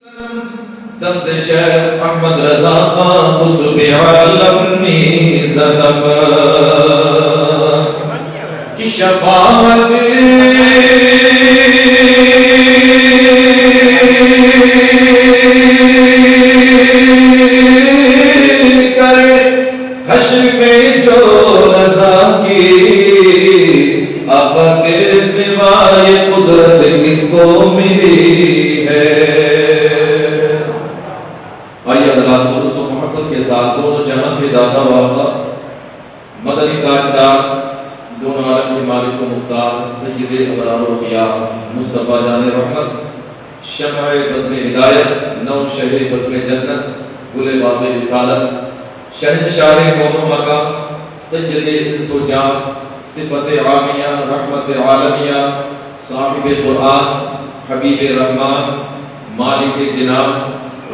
دم سے شیخ احمد رضا خان قطب عالمی زدم کی شفاعت کرے حشر میں جو رضا کی آقا تیرے سوائے قدرت کس کو ملی ہے. آئیے حضرات خلوص و محبت کے ساتھ دونوں جہاں کے داتا واقع مدنی تاجدار دونوں عالم کے مالک و مختار سید ابرار و خیار مصطفیٰ جان رحمت شمع بزم ہدایت نو شہر بزم جنت گل باب رسالت شہنشاہ کون و مکان سید انس و جان صفت عامیہ رحمت عالمیہ صاحب قرآن حبیب رحمان مالک جناب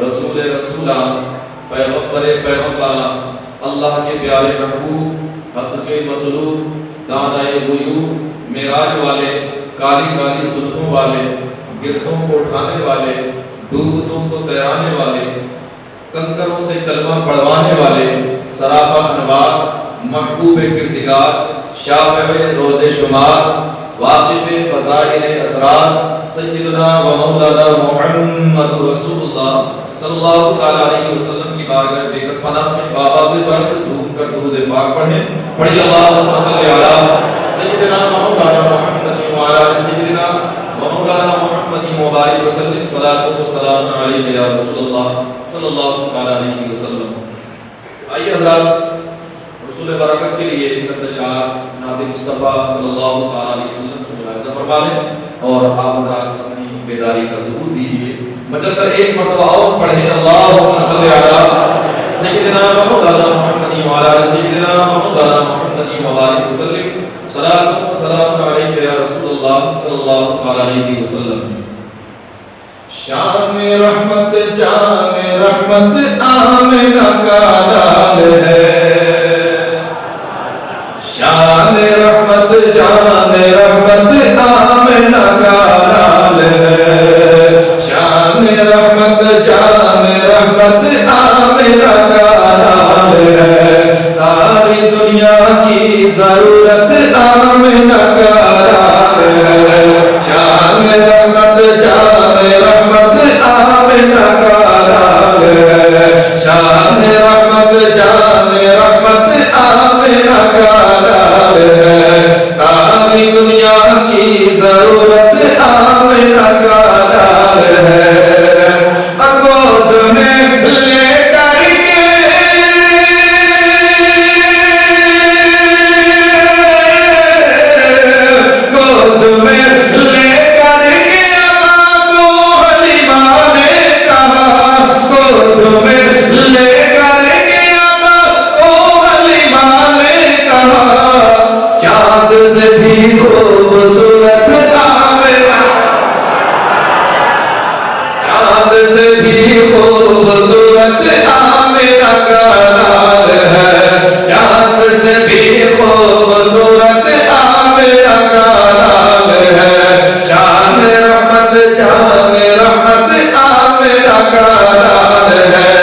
رسول رسولہ پیغمبر پیغمبران اللہ کے پیارے محبوب حق کے مطلوب دانائے غیوب معراج والے کالی کالی زلفوں والے گردوں کو اٹھانے والے ڈوبتوں کو تیرانے والے کنکروں سے کلمہ پڑھوانے والے سراپا انوار محبوب کردگار شافع روز شمار واقف خزائن اسرار سیدنا و مولانا محمد رسول اللہ صلی اللہ تعالیٰ علیہ وسلم کی بارگاہ بے کس پناہ میں بآواز برخت جھوم کر درود پاک پڑھیں. پڑھیے اللہم صلی علی سیدنا و مولانا محمد و علی سیدنا و مولانا محمد مبارک وسلم صلاۃ و سلام علیہ یا رسول اللہ صلی اللہ تعالیٰ علیہ وسلم. آئیے حضرات رسول برکت کے لیے چند اشعار نعت مصطفیٰ صلی اللہ تعالیٰ علیہ وسلم کی ملاحظہ فرما لیں اور آپ حضرات اپنی بیداری کا ثبوت دیجیے. مچل کر ایک مرتبہ اور پڑھیں اللہم صلی علی سیدنا و مولانا محمد و علی سیدنا و مولانا محمد مبارک وسلم صلاۃ و سلام علیہ یا رسول اللہ صلی اللہ تعالیٰ علیہ وسلم. شان رحمت جان رحمت آمنہ کا لال ہے. شان رحمت جان رحمت آمنہ کا لال ہے. شان رحمت جان رحمت آمنہ کا لال ہے. ساری دنیا کی ضرورت آمنہ کا لال ہے. شان رحمت جان رحمت آمنہ کا لال ہے. شان رحمت جان رحمت آمنہ کا لال ہے. ساری دنیا کی ضرورت آمنہ کا لال ہے. گود میں لے کر کے گود میں لے کر کے ماں کو حلیمہ نے کہا. گود میں لے کر کے ماں کو حلیمہ نے کہا. چاند سے بھی خوبصورت آمنہ. چاند سے بھی خوبصورت آمنہ کا لال ہے. چاند سے بھی خوبصورت آمنہ کا لال ہے. شان رحمت جان رحمت آمنہ کا لال ہے.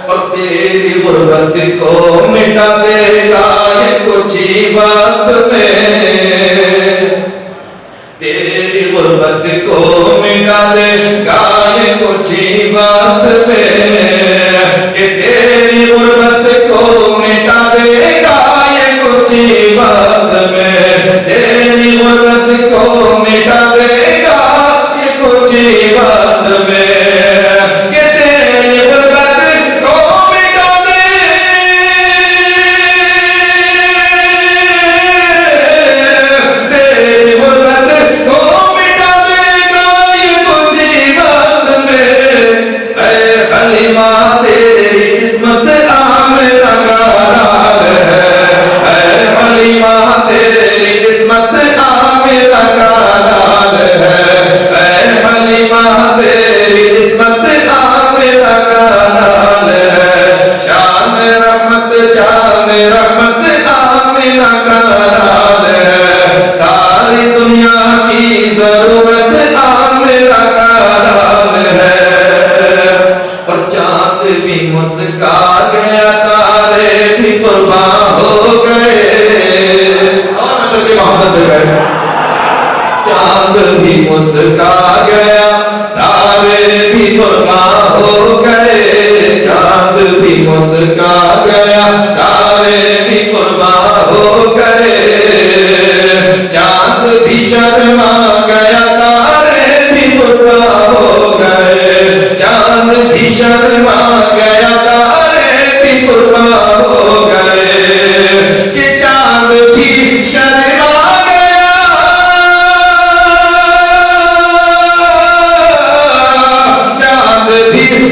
اور تیری غربت کو مٹا دے گا یہ کچھ ہی وقت میں. تیری غربت کو مٹا دے گا یہ کچھ ہی وقت میں. کہ تیری غربت کو مٹا دے گا یہ کچھ ہی وقت میں. تیری غربت کو مٹا دے گا یہ کچھ ہی وقت میں. کہ تیری غربت کو مٹا دے تیری غربت کو مٹا دے گا یہ کچھ ہی وقت میں. اے حلیمہ تیری قسمت آمنہ کا لال ہے. اے حلیمہ تیری قسمت آمنہ کا لال ہے. اے حلیمہ تیری قسمت آمنہ کا لال ہے. شان رحمت جان رحمت آمنہ کا لال ہے. ساری دنیا کی ضرورت آمنہ کا لال ہے. گئے، چاند بھی مسکا گیا، تارے بھی قربان ہو گئے، چاند بھی مسکا گیا، تارے بھی قربان ہو گئے، چاند بھی شرما گیا، تارے بھی قربان ہو گئے، چاند بھی شرما گیا، تارے بھی قربان ہو گئے، کہ چاند بھی شرما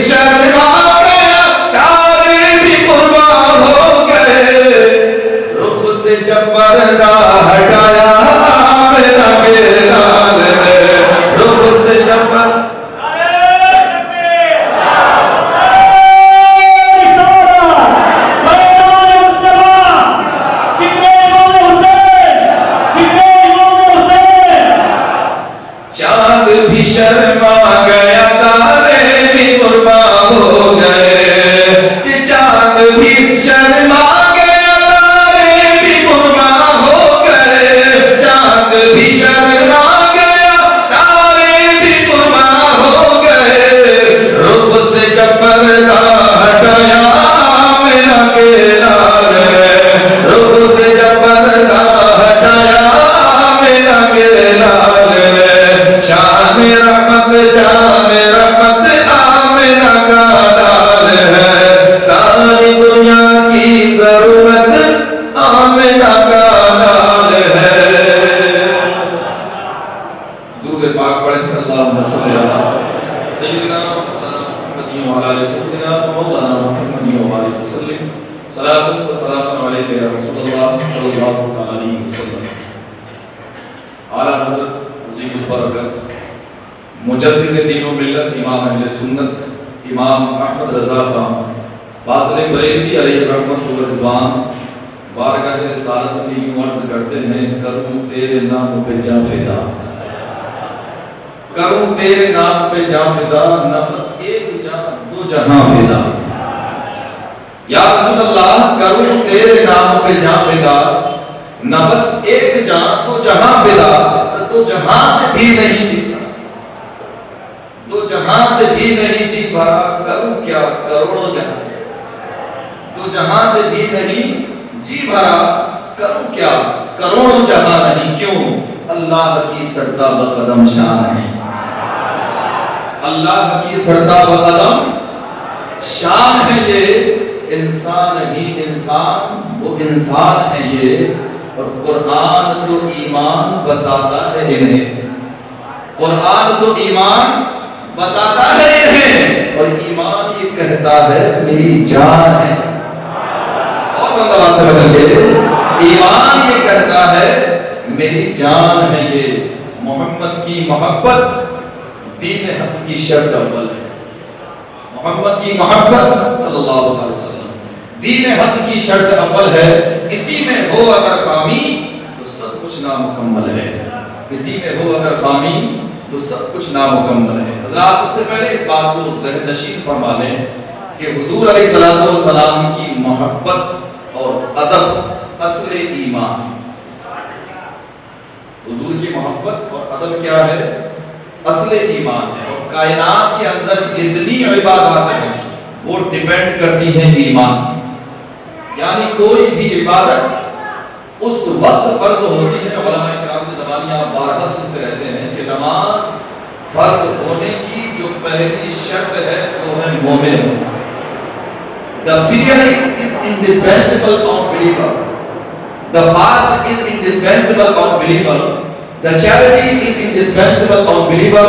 شرما گیا، تارے بھی قربان ہو گئے، رخ سے جب پردہ ہٹایا آمنہ کے لال نے، رخ سے جب چاند بھی شرما گیا، تارے بھی قربان ہو گئے، کہ چاند بھی شرما گیا، تارے بھی قربان ہو گئے، چاند بھی شرما گیا، تارے بھی قربان ہو گئے، رخ سے جب پردہ ہٹایا آمنہ کے لال نے، رخ سے جب پردہ ہٹایا آمنہ کے لال نے، شان رحمت جان رحمت آمنہ کا لال ہے، ساری دنیا کی ضرورت آمنہ کا لال ہے۔ درود پاک پڑھیں، اللہم صلی علی سیدنا محمد وعلی آل سیدنا مولانا محمد وبارک وسلم، صلاۃ و سلام علیک یا رسول اللہ صلی اللہ علیہ وسلم۔ اعلیٰ حضرت عظیم البرکت مجدد دین و ملت امام اہل سنت امام احمد رضا خان فاضل بریلوی علیہ رحمت و رضوان بارگاہ رسالت میں یوں عرض کرتے ہیں، کروں تیرے نام پہ جاں فدا، کروں تیرے نام پہ جاں فدا، نہ بس ایک جاں دو جہاں فدا، یا رسول اللہ کروں تیرے نام پہ جاں فدا، نہ بس ایک جاں دو جہاں فدا، دو جہاں سے بھی نہیں جی بھرا، دو جہاں سے بھی نہیں جی بھرا، کروں کیا کروڑوں جہاں، دو جہاں سے بھی نہیں جی بھرا، کروں کیا کروڑوں جہاں نہیں، کیوں اللہ کی سرتا بقدم شان ہے، اللہ کی سرتا بقدم شان ہے، یہ انسان ہی انسان، وہ انسان ہے یہ، اور قرآن تو ایمان بتاتا ہے انہیں، قرآن تو ایمان بتاتا ہے انہیں، اور ایمان یہ کہتا ہے میری جان ہے، اور بندہ سے بچل کے ایمان یہ کہتا ہے میری جان ہے، یہ محمد کی محبت دین حق کی شرط اول ہے، محمد کی محبت صلی اللہ علیہ وسلم دین حق کی شرط اول ہے، اسی میں ہو اگر خامی تو سب کچھ نامکمل ہے، اسی میں ہو اگر خامی تو سب کچھ نامکمل ہے۔ حضرات سب سے پہلے اس بات کو ذہن نشین فرما لیں کہ حضور علیہ السلام کی محبت اور ادب اصل ایمان، حضور کی محبت اور ادب کیا ہے؟ اصل ایمان ہے، اور کائنات کے اندر جتنی عبادات ہیں وہ ڈیپینڈ کرتی ہیں ایمان، یعنی کوئی بھی عبادت اس وقت فرض ہوتی ہے، علماء کرام کی زبانی آپ بارہا سنتے رہتے ہیں کہ نماز فرض ہونے کی جو پہلی شرط ہے وہ ہے مومن ہونا۔ The prayer is indispensable on believer. The fast is indispensable on believer. The charity is indispensable on believer.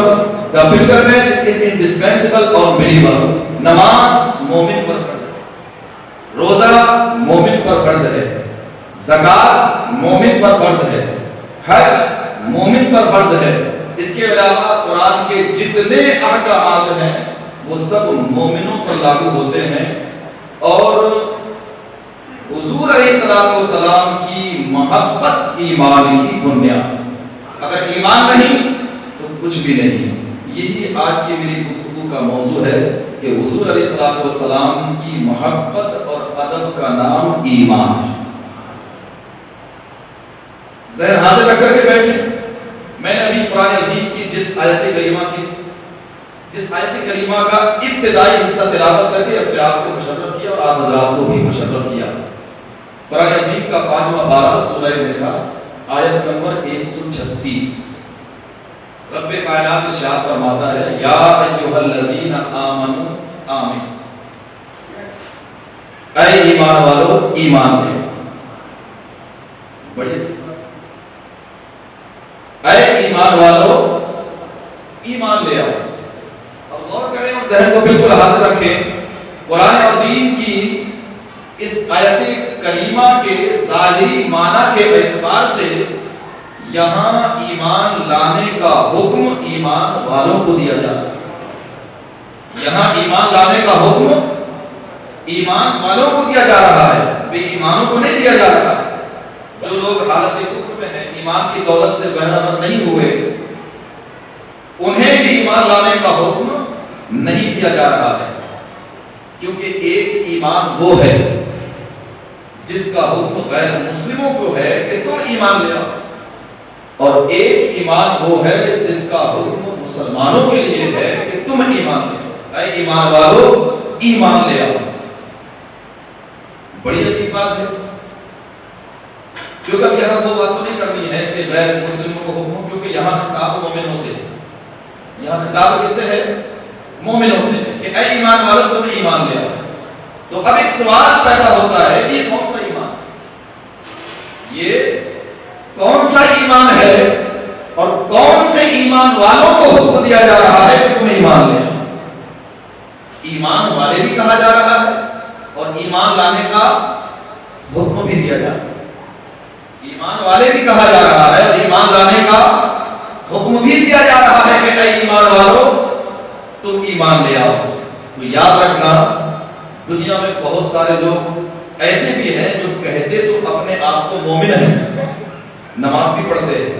The pilgrimage is indispensable on believer. نماز مومن پر فرض ہے، روزہ مومن پر فرض ہے، زکات مومن پر فرض ہے، حج مومن پر فرض ہے، اس کے علاوہ قرآن کے جتنے احکامات ہیں وہ سب مومنوں پر لاگو ہوتے ہیں، اور حضور علیہ السلام کی محبت ایمان کی بنیاد، اگر ایمان نہیں تو کچھ بھی نہیں۔ یہی آج کی میری گفتگو کا موضوع ہے کہ حضور علیہ السلام کی محبت اور ادب کا نام ایمان ہے۔ ذہن حاضر رکھ کر کے بیٹھے. میں نے ابھی قرآن عظیم کی جس آیت کریمہ کا ابتدائی حصہ تلاوت کر کے اپنے آپ کو مشرف کیا اور آپ حضرات کو بھی مشرف کیا. قرآن عظیم کا 5واں پارہ سورہ نساء آیت نمبر 136. رب کائنات ارشاد فرماتا ہے یا ایھا الذین آمنوا آمین. اے ایمان والو ایمان لے. بڑی اے ایمان والو ایمان لے آؤ. اب غور کریں اور ذہن کو بالکل حاضر رکھیں. قرآن عظیم کی اس آیت کریمہ کے ظاہری معنی کے اعتبار سے یہاں ایمان لانے کا حکم ایمان والوں کو دیا جاتا ہے. یہاں ایمان لانے کا حکم ایمان والوں کو دیا جا رہا ہے، بے ایمانوں کو نہیں دیا جا رہا ہے. جو لوگ حالت کفر میں ہیں، ایمان کی دولت سے بہرہ نہیں ہوئے، انہیں بھی ایمان لانے کا حکم نہیں دیا جا رہا ہے. کیونکہ ایک ایمان وہ ہے جس کا حکم غیر مسلموں کو ہے کہ تم ایمان لے آؤ، اور ایک ایمان وہ ہے جس کا حکم مسلمانوں کے لیے ہے کہ تم ایمان لے آؤ. اے ایمان والو ایمان لے آؤ. بڑی عجیب بات ہے، کیونکہ اب یہاں دو بات تو نہیں کرنی ہے کہ غیر مسلموں کو حکم، کیونکہ یہاں خطاب مومنوں سے ہے. یہاں خطاب کس سے ہے؟ مومنوں سے، کہ اے ایمان والو تم ایمان لے آؤ. تو اب ایک سوال پیدا ہوتا ہے کہ یہ کون سا ایمان، یہ کون سا ایمان ہے اور کون سے ایمان والوں کو حکم دیا جا رہا ہے کہ تم ایمان لے آؤ. ایمان والے بھی کہا جا رہا ہے اور ایمان لانے کا حکم بھی دیا جا رہا ہے. ایمان والے بھی کہا جا رہا ہے اور ایمان لانے کا حکم بھی دیا جا رہا ہے کہ اے ایمان والو تم ایمان لے آؤ. تو یاد رکھنا دنیا میں بہت سارے لوگ ایسے بھی ہیں جو کہتے تو اپنے آپ کو مومن ہیں، نماز بھی پڑھتے ہیں،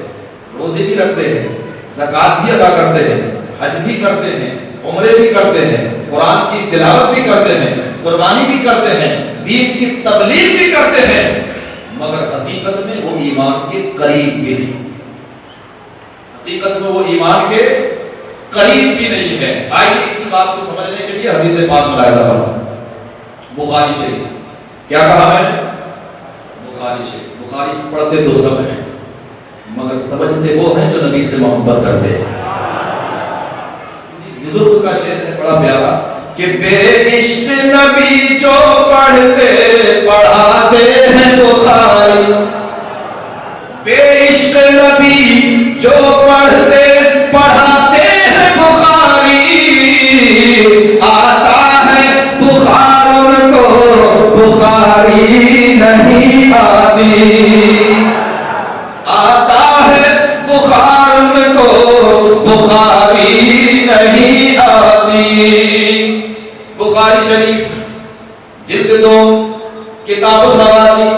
روزے بھی رکھتے ہیں، زکوٰۃ بھی ادا کرتے ہیں، حج بھی کرتے ہیں، عمرے بھی کرتے ہیں، قرآن کی تلاوت بھی کرتے ہیں، قربانی بھی کرتے ہیں، دین کی تبلیغ بھی کرتے ہیں، مگر حقیقت میں وہ ایمان کے قریب بھی نہیں. حقیقت میں وہ ایمان کے قریب بھی نہیں ہے. آئیے اسی بات کو سمجھنے کے لیے حدیث پاک ملاحظہ فرمائیں. بخاری شریف، کیا کہا میں نے؟ بخاری شریف. بخاری پڑھتے تو سب ہیں مگر سمجھتے وہ ہیں جو نبی سے محبت کرتے ہیں. کسی بزرگ کا شعر ہے بڑا پیارا کہ بے عشق نبی جو پڑھتے پڑھاتے ہیں بخاری. بے عشق نبی جو پڑھتے پڑھاتے ہیں بخاری. آتا ہے بخار ان کو بخاری نہیں آتی. آتا ہے بخار ان کو بخاری نہیں آتی. بخاری شریف جلد 2 کتاب النوازی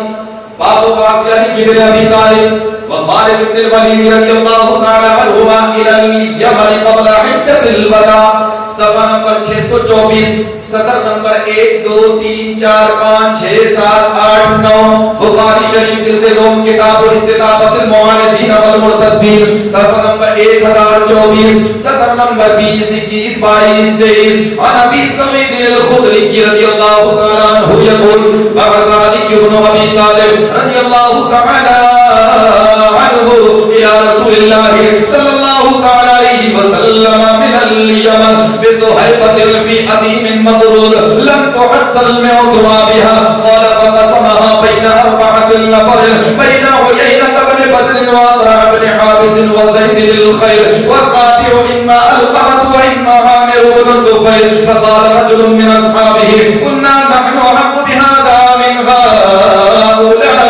باب قاصیہ ابن ابی طالب وخالد بن الولید رضی اللہ تعالی عنہما الى الیمن قبل حجۃ الوداع. صفحہ نمبر 624، سطر نمبر 1 2 3 4 5 6 7 8 9. بخاری شریف جلد 2 کتاب استطابۃ المعاندین والمرتدین، صفحہ نمبر 1024، سطر نمبر 20 21 22 23. عن ابی سعید الخدری رضی اللہ تعالی عنہ یقول بعثنی ابن ابی طالب رضی اللہ تعالی عنہ الى رسول اللہ صلی اللہ تعالی علیہ وسلم من الیمن بذہیبۃ فی عدیم مبرود لم تحصل موتها بها قال فقسمها بین 4 نفر بین عیینۃ بن بدر وعطاء بن حابس وزید الخیر والرابع اما القمۃ واما عامر بن طفیل. فقال رجل من اصحابه كنا نحن احق بهذا من هؤلاء.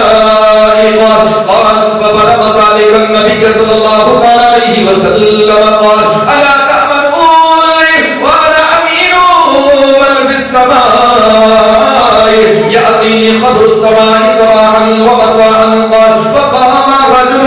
قال فبلغ ذلك النبي صلى الله عليه وسلم قال الا تأمنوني وانا امين من في السماء يأتيني خبر السماء صباحا ومساء. قال فقام رجل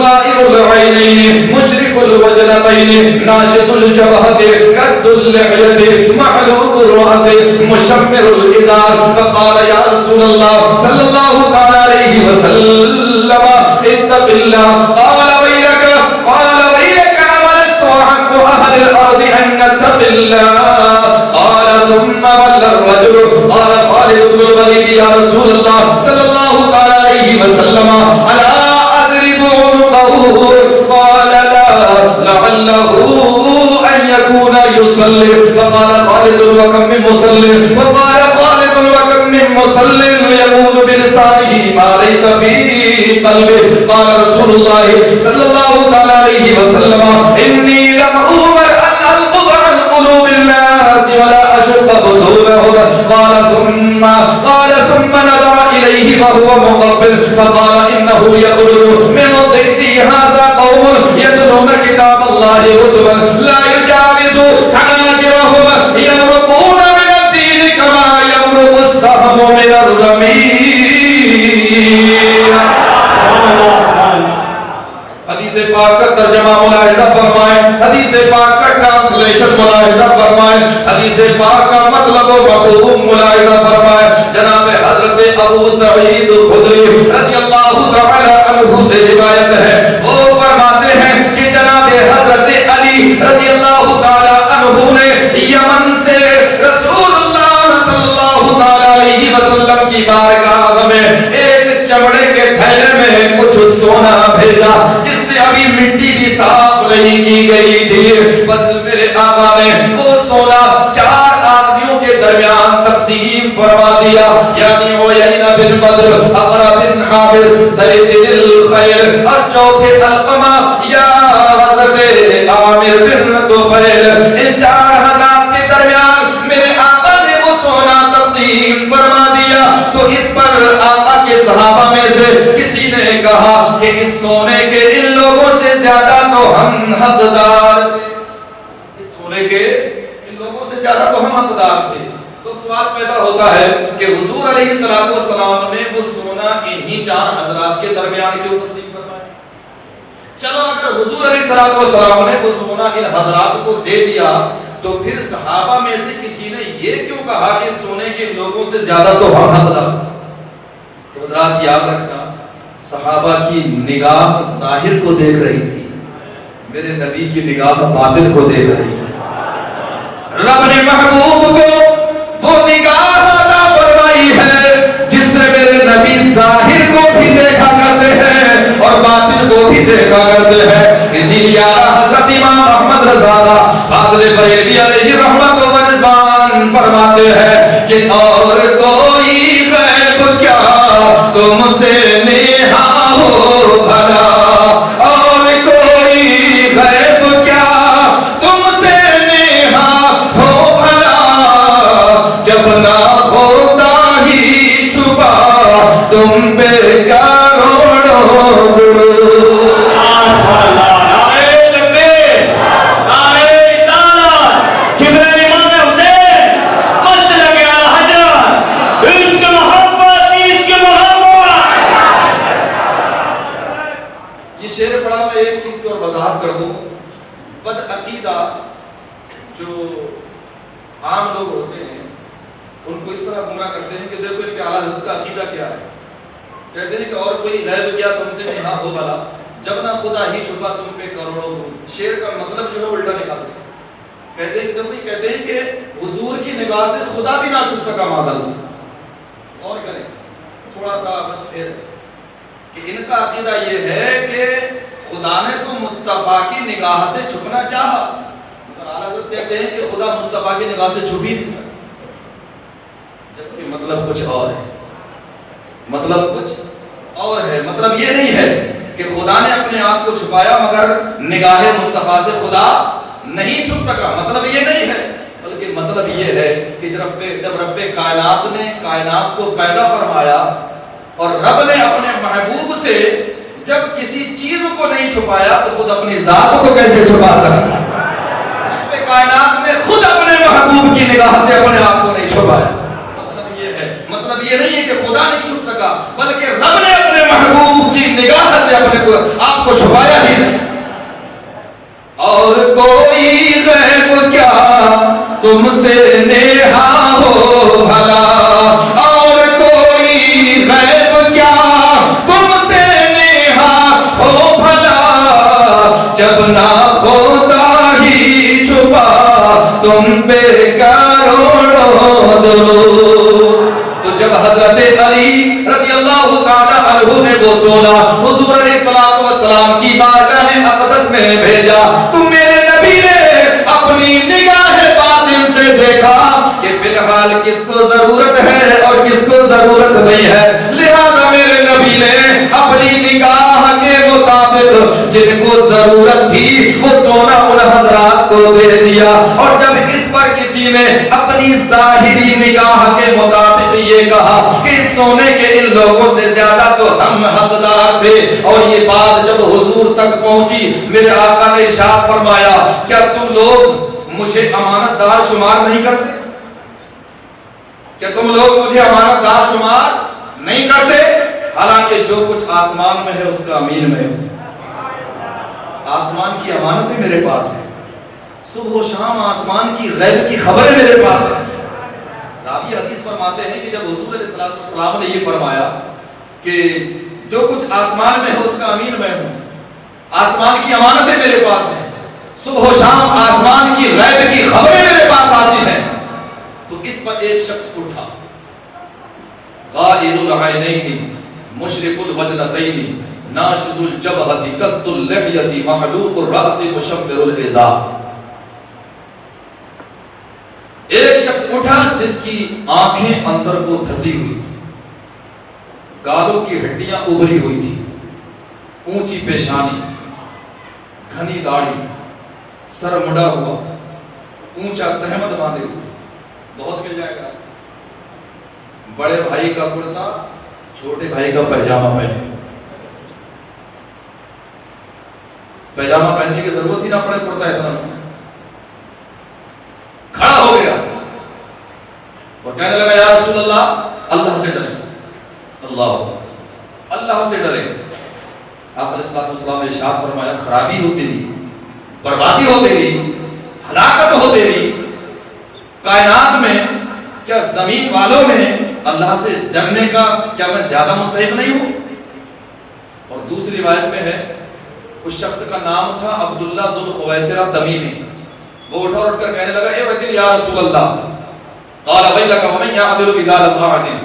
غائر العينين مشرف الوجنتين ناشز الجبهة كث اللحية معلوب الرأس مشمر الإزار. فقال يا رسول الله صلى الله عليه علیہ وسلم اتق اللہ قال ویلک ولست احق اہل الارض ان نتق اللہ قال ثم ولى الرجل قال خالد بن الولید یا رسول اللہ صلی اللہ تعالی علیہ وسلم الا اضرب عنقه قال لا لعله ان يكون يصلي فقال خالد وكم من مصلي وقال خالد وكم من مصلي يقول بلسانه ما ليس في قلبه قال رسول الله صلى الله تعالى عليه وسلم اني لم امر ان انقض عن قلوب الناس ولا اشق بطونهم قال ثم نظر اليه وهو مغفل فقال انه يخرج من ضئتي هذا قوم يتلون كتاب الله غدوا لا يجاوز حناجرهم يمرقون من الدين كما يمرق السهم من الرمية. حدیث پاک کا ترجمہ ملاحظہ فرمائیں, حدیث پاک کا ٹرانسلیشن ملاحظہ فرمائیں, حدیث پاک کا مطلب و مفہوم ملاحظہ فرمائیں. جناب حضرت ابو سعید خدری رضی اللہ تعالی عنہ سے روایت ہے, وہ فرماتے ہیں کہ جناب حضرت علی رضی اللہ تعالی عنہ نے یمن سے رسول اللہ صلی اللہ تعالی علیہ وسلم کی بارگاہ میں ایک چمڑے کے تھیلے میں کچھ سونا بھیجا جس سے ابھی مٹی بھی صاف نہیں کی گئی تھی. بس میرے آقا نے وہ سونا 4 آدمیوں کے درمیان تقسیم فرما دیا, یعنی عیینہ بن بدر, اقرا بن حابس, زید الخیر اور چوتھے علقمہ یا حضرت عامر بن طفیل. ان 4 حضرات کے درمیان میرے آقا نے وہ سونا تقسیم فرما دیا. تو اس پر آقا کے صحابہ میں سے کسی نے کہا کہ اس سونے کے ان لوگوں سے زیادہ تو ہم حقدار تھے, اس سونے کے ان لوگوں سے زیادہ تو ہم حقدار تھے. تو سوال پیدا ہوتا ہے کہ حضور علیہ السلام نے وہ سونا انہی 4 حضرات کے درمیان کیوں تقسیم فرمایا؟ چلو اگر حضور علیہ السلام نے وہ سونا ان حضرات کو دے دیا تو پھر صحابہ میں سے کسی نے یہ کیوں کہا کہ سونے کے لوگوں سے زیادہ تو ہم حقدار تھے؟ تو حضرات یاد رکھنا, صحابہ کی نگاہ ظاہر کو دیکھ رہی تھی, میرے نبی کی نگاہ باطن کو دیکھ رہی تھی. رب نے محبوب کو وہ نگاہ عطا فرمائی ہے جس سے میرے نبی ظاہر کو بھی دیکھا کرتے ہیں اور باطن کو بھی دیکھا کرتے ہیں. اسی لیے حضرت امام احمد رضا فاضل بریلوی علیہ رحمت و رضوان فرماتے ہیں کہ اور کوئی غیب کیا تم سے نیہا ہو بھلا, اور کوئی غیب کیا تم سے نیہا ہو بھلا, جب نہ ہوتا ہی چھپا تم پہ کروڑوں درود. کر دوں, بد عقیدہ جو عام لوگ ہوتے ہیں ان کو اس طرح گمراہ کرتے ہیں کہ دیکھو ان کے اعلیٰ حضرت کا عقیدہ کیا ہے. کہتے ہیں کہ اور کوئی غیب کیا تم سے نیہا ہو بھلا, جب نہ خدا ہی چھپا تم پہ کروڑوں درود. شعر کا مطلب جو ہے الٹا نکالتے ہیں. کہتے ہیں کہ دیکھو یہ کہتے ہیں کہ حضور کی نگاہ سے خدا بھی نہ چھپ سکا معاذاللہ. اور کریں تھوڑا سا بس پھر کہ ان کا عقیدہ یہ ہے کہ خدا نے تو مصطفیٰ کی نگاہ سے چھپنا چاہا, مگر اعلیٰ حضرت کہتے ہیں کہ خدا مصطفیٰ کی نگاہ سے چھپ ہی نہیں سکتا. جبکہ مطلب کچھ اور ہے, مطلب کچھ اور ہے. مطلب یہ نہیں ہے کہ خدا نے اپنے آپ کو چھپایا مگر نگاہ مصطفیٰ سے خدا نہیں چھپ سکا. مطلب یہ نہیں ہے, بلکہ مطلب یہ ہے کہ جب رب کائنات نے کائنات کو پیدا فرمایا اور رب نے اپنے محبوب سے جب کسی چیز کو نہیں چھپایا تو خود اپنی ذات کو کیسے چھپا سکتا؟ رب کائنات نے خود اپنے محبوب کی نگاہ سے اپنے آپ کو نہیں چھپایا. مطلب یہ ہے, مطلب یہ نہیں ہے کہ خدا نہیں چھپ سکا, بلکہ رب نے اپنے محبوب کی نگاہ سے اپنے آپ کو چھپایا ہی نہیں. اور کوئی غیب کیا تم سے نیہا ہو بھلا, اور کوئی غیب کیا تم پہ کروڑوں درود. تو جب حضرت علی رضی اللہ تعالی عنہ نے وہ سونا حضور علیہ الصلوۃ والسلام کی بارگاہ اقدس میں بھیجا تو میرے نبی نے اپنی نگاہ باطن سے دیکھا کہ فی الحال کس کو ضرورت ہے اور کس کو ضرورت نہیں ہے. لہذا میرے نبی نے اپنی نگاہ کے مطابق جن کو ضرورت تھی وہ سونا ان حضرات کو دے دیا. اور جب اس پر کسی نے اپنی ظاہری نگاہ کے مطابق یہ کہا کہ سونے کے ان لوگوں سے زیادہ تو ہم حقدار تھے, اور یہ بات جب حضور تک پہنچی میرے آقا نے ارشاد فرمایا کیا تم لوگ مجھے امانت دار شمار نہیں کرتے؟ کیا تم لوگ مجھے امانت دار شمار نہیں کرتے؟ حالانکہ جو کچھ آسمان میں ہے اس کا امین میں ہوں. آسمان کی امانتیں میرے پاس ہیں, صبح و شام آسمان کی غیب کی خبریں میرے پاس ہیں. راوی حدیث فرماتے ہیں کہ جب حضور علیہ السلام نے یہ فرمایا کہ جو کچھ آسمان میں ہے اس کا امین میں ہوں, آسمان کی امانتیں میرے پاس ہیں, صبح و شام آسمان کی غیب کی خبریں میرے پاس آتی ہیں, تو اس پر ایک شخص اٹھا غائر العینین مشرف الوجنتین ناشز الجبہۃ کس اللحیۃ محلوق الراس مشمر العظام. ایک شخص اٹھا جس کی آنکھیں اندر کو دھسی ہوئی تھی, گالوں کی ہڈیاں ابھری ہوئی تھی, اونچی پیشانی, گھنی داڑھی, سر مڑا ہوا, اونچا تہمد باندھے ہوئے. بہت مل جائے گا. بڑے بھائی کا کرتا چھوٹے بھائی کا پائجامہ پہنے, پائجامہ پہننے کی ضرورت ہی نہ پڑے, کرتا اتنا کھڑا ہو گیا اور کہنے لگا یا رسول اللہ اللہ سے ڈریں, اللہ سے ڈریں. آپ علیہ السلام نے ارشاد فرمایا خرابی ہوتی رہی, بربادی ہوتی رہی, ہلاکت ہوتی رہی کائنات میں, کیا زمین والوں میں اللہ سے ڈرنے کا کیا میں زیادہ مستحق نہیں ہوں؟ اور دوسری روایت میں ہے اس شخص کا نام تھا عبداللہ ذو الخویسرہ تمیمی. وہ اٹھا اور اٹھ کر کہنے لگا اے رجل یا رسول اللہ قال ویلک ومن یعدل اذا لم اعدل,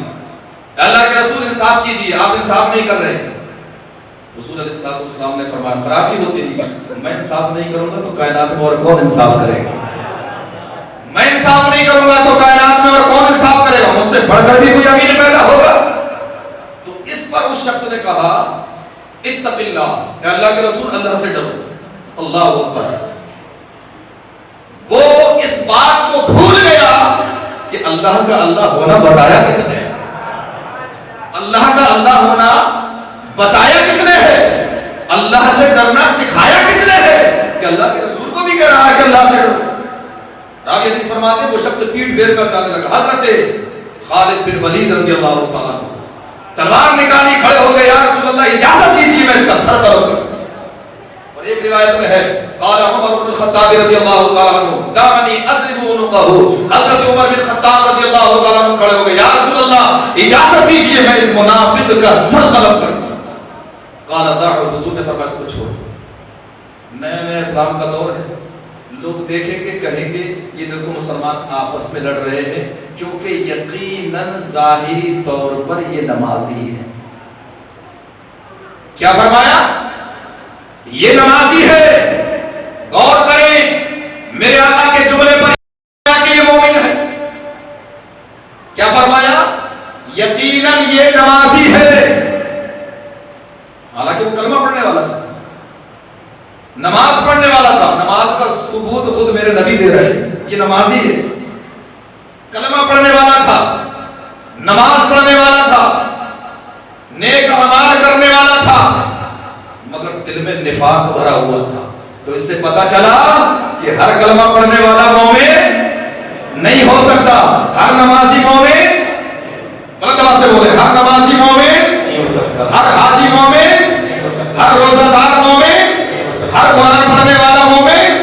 اللہ کے رسول انصاف کیجیے, آپ انصاف نہیں کر رہے. رسول علیہ السلام نے فرمایا خرابی ہوتی نہیں, میں انصاف نہیں کروں گا تو کائنات میں اور کون انصاف کرے گا؟ میں انصاف نہیں کروں گا تو کائنات میں اور کون انصاف کرے گا؟ مجھ سے بڑھ کر بھی کوئی امین پیدا ہوگا. تو اس پر اس شخص نے کہا اتق اللہ, کہ اللہ کے رسول اللہ سے ڈرو. اللہ اکبر. وہ اس بات کو بھول گیا کہ اللہ کا اللہ ہونا بتایا کس نے, اللہ کا اللہ ہونا بتایا کس نے ہے, اللہ سے ڈرنا سکھایا کس نے ہے, کہ اللہ کے رسول کو بھی کہہ رہا ہے کہ اللہ سے ڈرو. راوی حدیث فرماتے ہیں وہ شخص پیٹ پھیر کر جانے لگا. حضرت خالد بن ولید رضی اللہ تعالیٰ عنہ تلوار نکالی, کھڑے ہو گئے یا رسول اللہ اجازت دیجیے میں اس کا سر کروں گا. اور ایک روایت میں ہے قال عمر بن الخطاب رضی اللہ تعالیٰ عنہ دعني اضرب عنقه, حضرت عمر بن خطاب رضی اللہ تعالیٰ عنہ کھڑے ہو گئے یا رسول اللہ اجازت دیجیے میں اس منافق کا سر طلب کروں. قال دعه, حضور نے فرمایا اس کو چھوڑ. نیا نیا اسلام کا دور ہے, لوگ دیکھیں گے کہیں گے یہ دیکھو مسلمان آپس میں لڑ رہے ہیں, کیونکہ یقیناً ظاہری طور پر یہ نمازی ہے. کیا فرمایا؟ یہ نمازی ہے. غور کریں میرے آقا کے جملے پر کہ یہ مومن ہے. کیا فرمایا؟ یقیناً یہ نمازی ہے. حالانکہ وہ کلمہ پڑھنے والا تھا, نماز پڑھنے والا تھا. نماز کا ثبوت خود میرے نبی دے رہے ہیں, یہ نمازی ہے. کلمہ پڑھنے والا تھا, نماز پڑھنے والا تھا, نیک اعمال کرنے والا تھا, مگر دل میں نفاق بھرا ہوا تھا. تو اس سے پتا چلا کہ ہر کلمہ پڑھنے والا مومن نہیں ہو سکتا, ہر نمازی مومن, غلط بات سے بولے, ہر نمازی مومن, ہر حاجی مومن, ہر روزہ دار مومن, ہر قرآن پڑھنے والا مومن,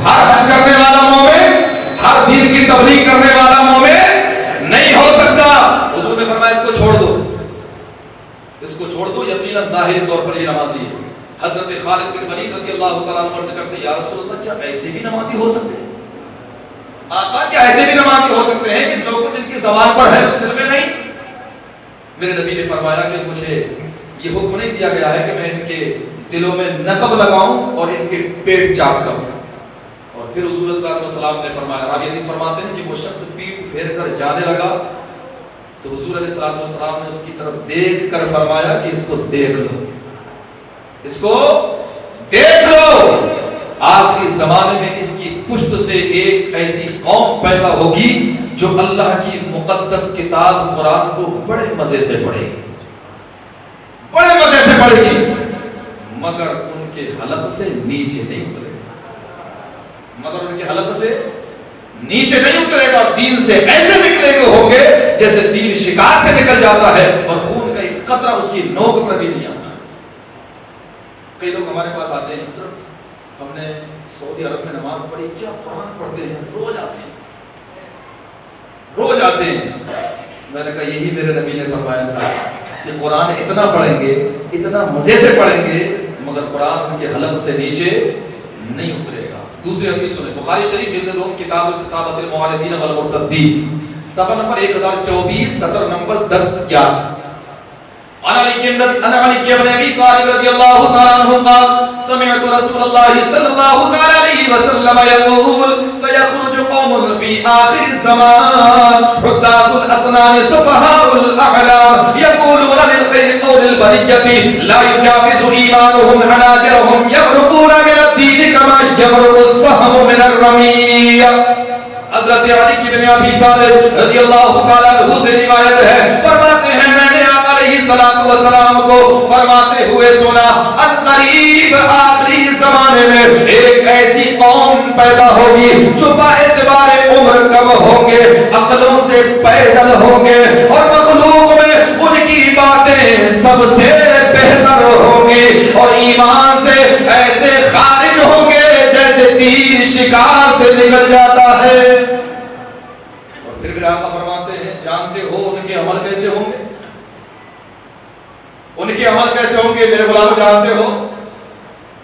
ہر حج کرنے والا مومن, ہر دین کی تبلیغ کرنے والا مومن نہیں ہو سکتا. حضور نے فرمایا اس کو چھوڑ دو, اس کو چھوڑ دو, یقیناً ظاہری طور پر یہ نمازی ہے. حضرت خالد بن ولید رضی اللہ تعالیٰ عنہ عرض کرتے یا رسول اللہ کیا ایسے بھی نمازی ہو سکتے ہیں؟ آقا کیا ایسے بھی نمازی ہو سکتے ہیں کہ جو کچھ ان کی زبان پر ہے وہ دل میں نہیں؟ میرے نبی نے فرمایا کہ مجھے یہ حکم نہیں دیا گیا ہے کہ میں ان کے دلوں میں نقب لگاؤں اور ان کے پیٹ چاک کروں. اور پھر حضور صلی اللہ علیہ وسلم نے فرمایا، راوی حدیث فرماتے ہیں کہ وہ شخص پیٹ پھیر کر جانے لگا تو حضور علیہ السلام نے اس کی طرف دیکھ کر فرمایا کہ اس کو دیکھ لو، اس کو دیکھ لو. آخری زمانے میں اس کی پشت سے ایک ایسی قوم پیدا ہوگی جو اللہ کی مقدس کتاب قرآن کو بڑے مزے سے پڑھے گی، بڑے مزے سے پڑھے گی، مگر ان کے حلق سے نیچے نہیں اترے گا، مگر ان کے حلق سے نیچے نہیں اترے گا. اور دین سے ایسے نکلے ہوئے ہوں گے جیسے دین شکار سے نکل جاتا ہے اور خون کا ایک قطرہ اس کی نوک پر بھی نہیں آتا. کئی لوگ ہمارے پاس آتے ہیں، حضرت ہم نے سعودی عرب میں نماز پڑھی، کیا قرآن پڑھتے ہیں، روز آتے ہیں روز آتے ہیں. میں نے کہا یہی میرے نبی نے فرمایا تھا کہ قرآن اتنا پڑھیں گے، اتنا مزے سے پڑھیں گے، مگر قرآن ان کے حلق سے نیچے نہیں اترے گا. دوسری حدیث سنیں، بخاری شریف جلد 2 کتاب استطابۃ المعارضین والمرتدین، صفحہ نمبر 1024، سطر نمبر 10-11. عن علي بن ابي طالب رضي الله تعالى عنه قال سمعت رسول الله صلى الله تعالى عليه وسلم يقول سيخرج قوم في آخر الزمان حداث الأسنان سفهاء الأحلام يقولون من خير قول البرية لا يجاوز إيمانهم حناجرهم يمرقون من الدين كما يمرق السهم من الرمية. حضرت علی بن ابی طالب رضی اللہ تعالیٰ عنہ سے روایت ہے، فرماتے ہیں میں نے آقا علیہ السلام کو فرماتے ہوئے سنا، ان قریب آخری زمانے میں ایک ایسی قوم پیدا ہوگی جو با اعتبار عمر کم ہوں گے، عقلوں سے پیدل ہوں گے، اور مخلوق میں ان کی باتیں سب سے بہتر ہوں گی، اور ایمان سے ایسے خارج ہوں گے جیسے تیر شکار سے نکل جاتا ہے. اور پھر آقا فرماتے ہیں جانتے ہو ان کے عمل کیسے ہوں گے؟ ان کے عمل کیسے ہوں گے میرے غلام جانتے ہو؟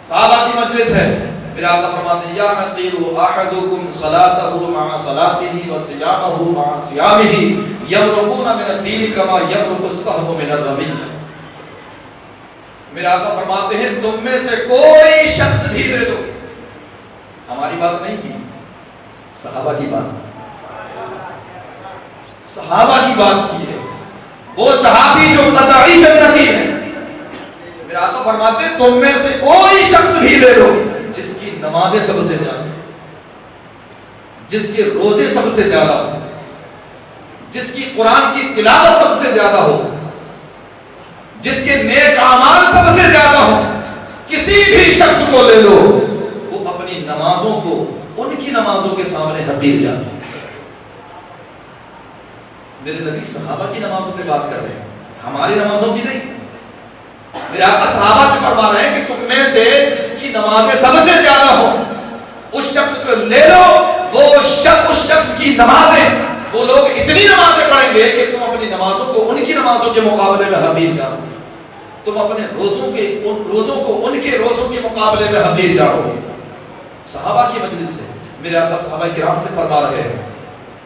صحابہ کی مجلس ہے، پھر آقا فرماتے ہیں یا نقیر احدکم صلاتہ مع صلاتہ وصیامہ مع صیامہ یمرقون من الدین کما یمرق السهم من الرمی. میرے آقا فرماتے ہیں تم میں سے کوئی شخص بھی لے لو، ہماری بات نہیں کی، صحابہ کی بات، صحابہ کی بات کی ہے، وہ صحابی جو قطعی جنتی ہے. میرے آقا فرماتے ہیں تم میں سے کوئی شخص بھی لے لو جس کی نمازیں سب سے زیادہ، جس کے روزے سب سے زیادہ ہو، جس کی قرآن کی تلاوت سب سے زیادہ ہو، جس کے نیک اعمال سب سے زیادہ ہو، کسی بھی شخص کو لے لو، وہ اپنی نمازوں کو ان کی نمازوں کے سامنے حقیر جاتا. میرے نبی صحابہ کی نمازوں پہ بات کر رہے ہیں، ہماری نمازوں کی نہیں. میرے آقا صحابہ سے فرما رہے ہیں کہ تم میں سے جس کی نمازیں سب سے زیادہ ہوں اس شخص کو لے لو. وہ اس شخص کی نمازیں، وہ لوگ اتنی نمازیں پڑھیں گے کہ تم اپنی نمازوں کو ان کی نمازوں کے مقابلے میں حقیر جاؤ، تم اپنے روزوں کو ان کے روزوں کے مقابلے میں حقیر جاؤ گے. صحابہ کی مجلس ہے، میرے آقا صحابہ کرام سے فرما رہے ہیں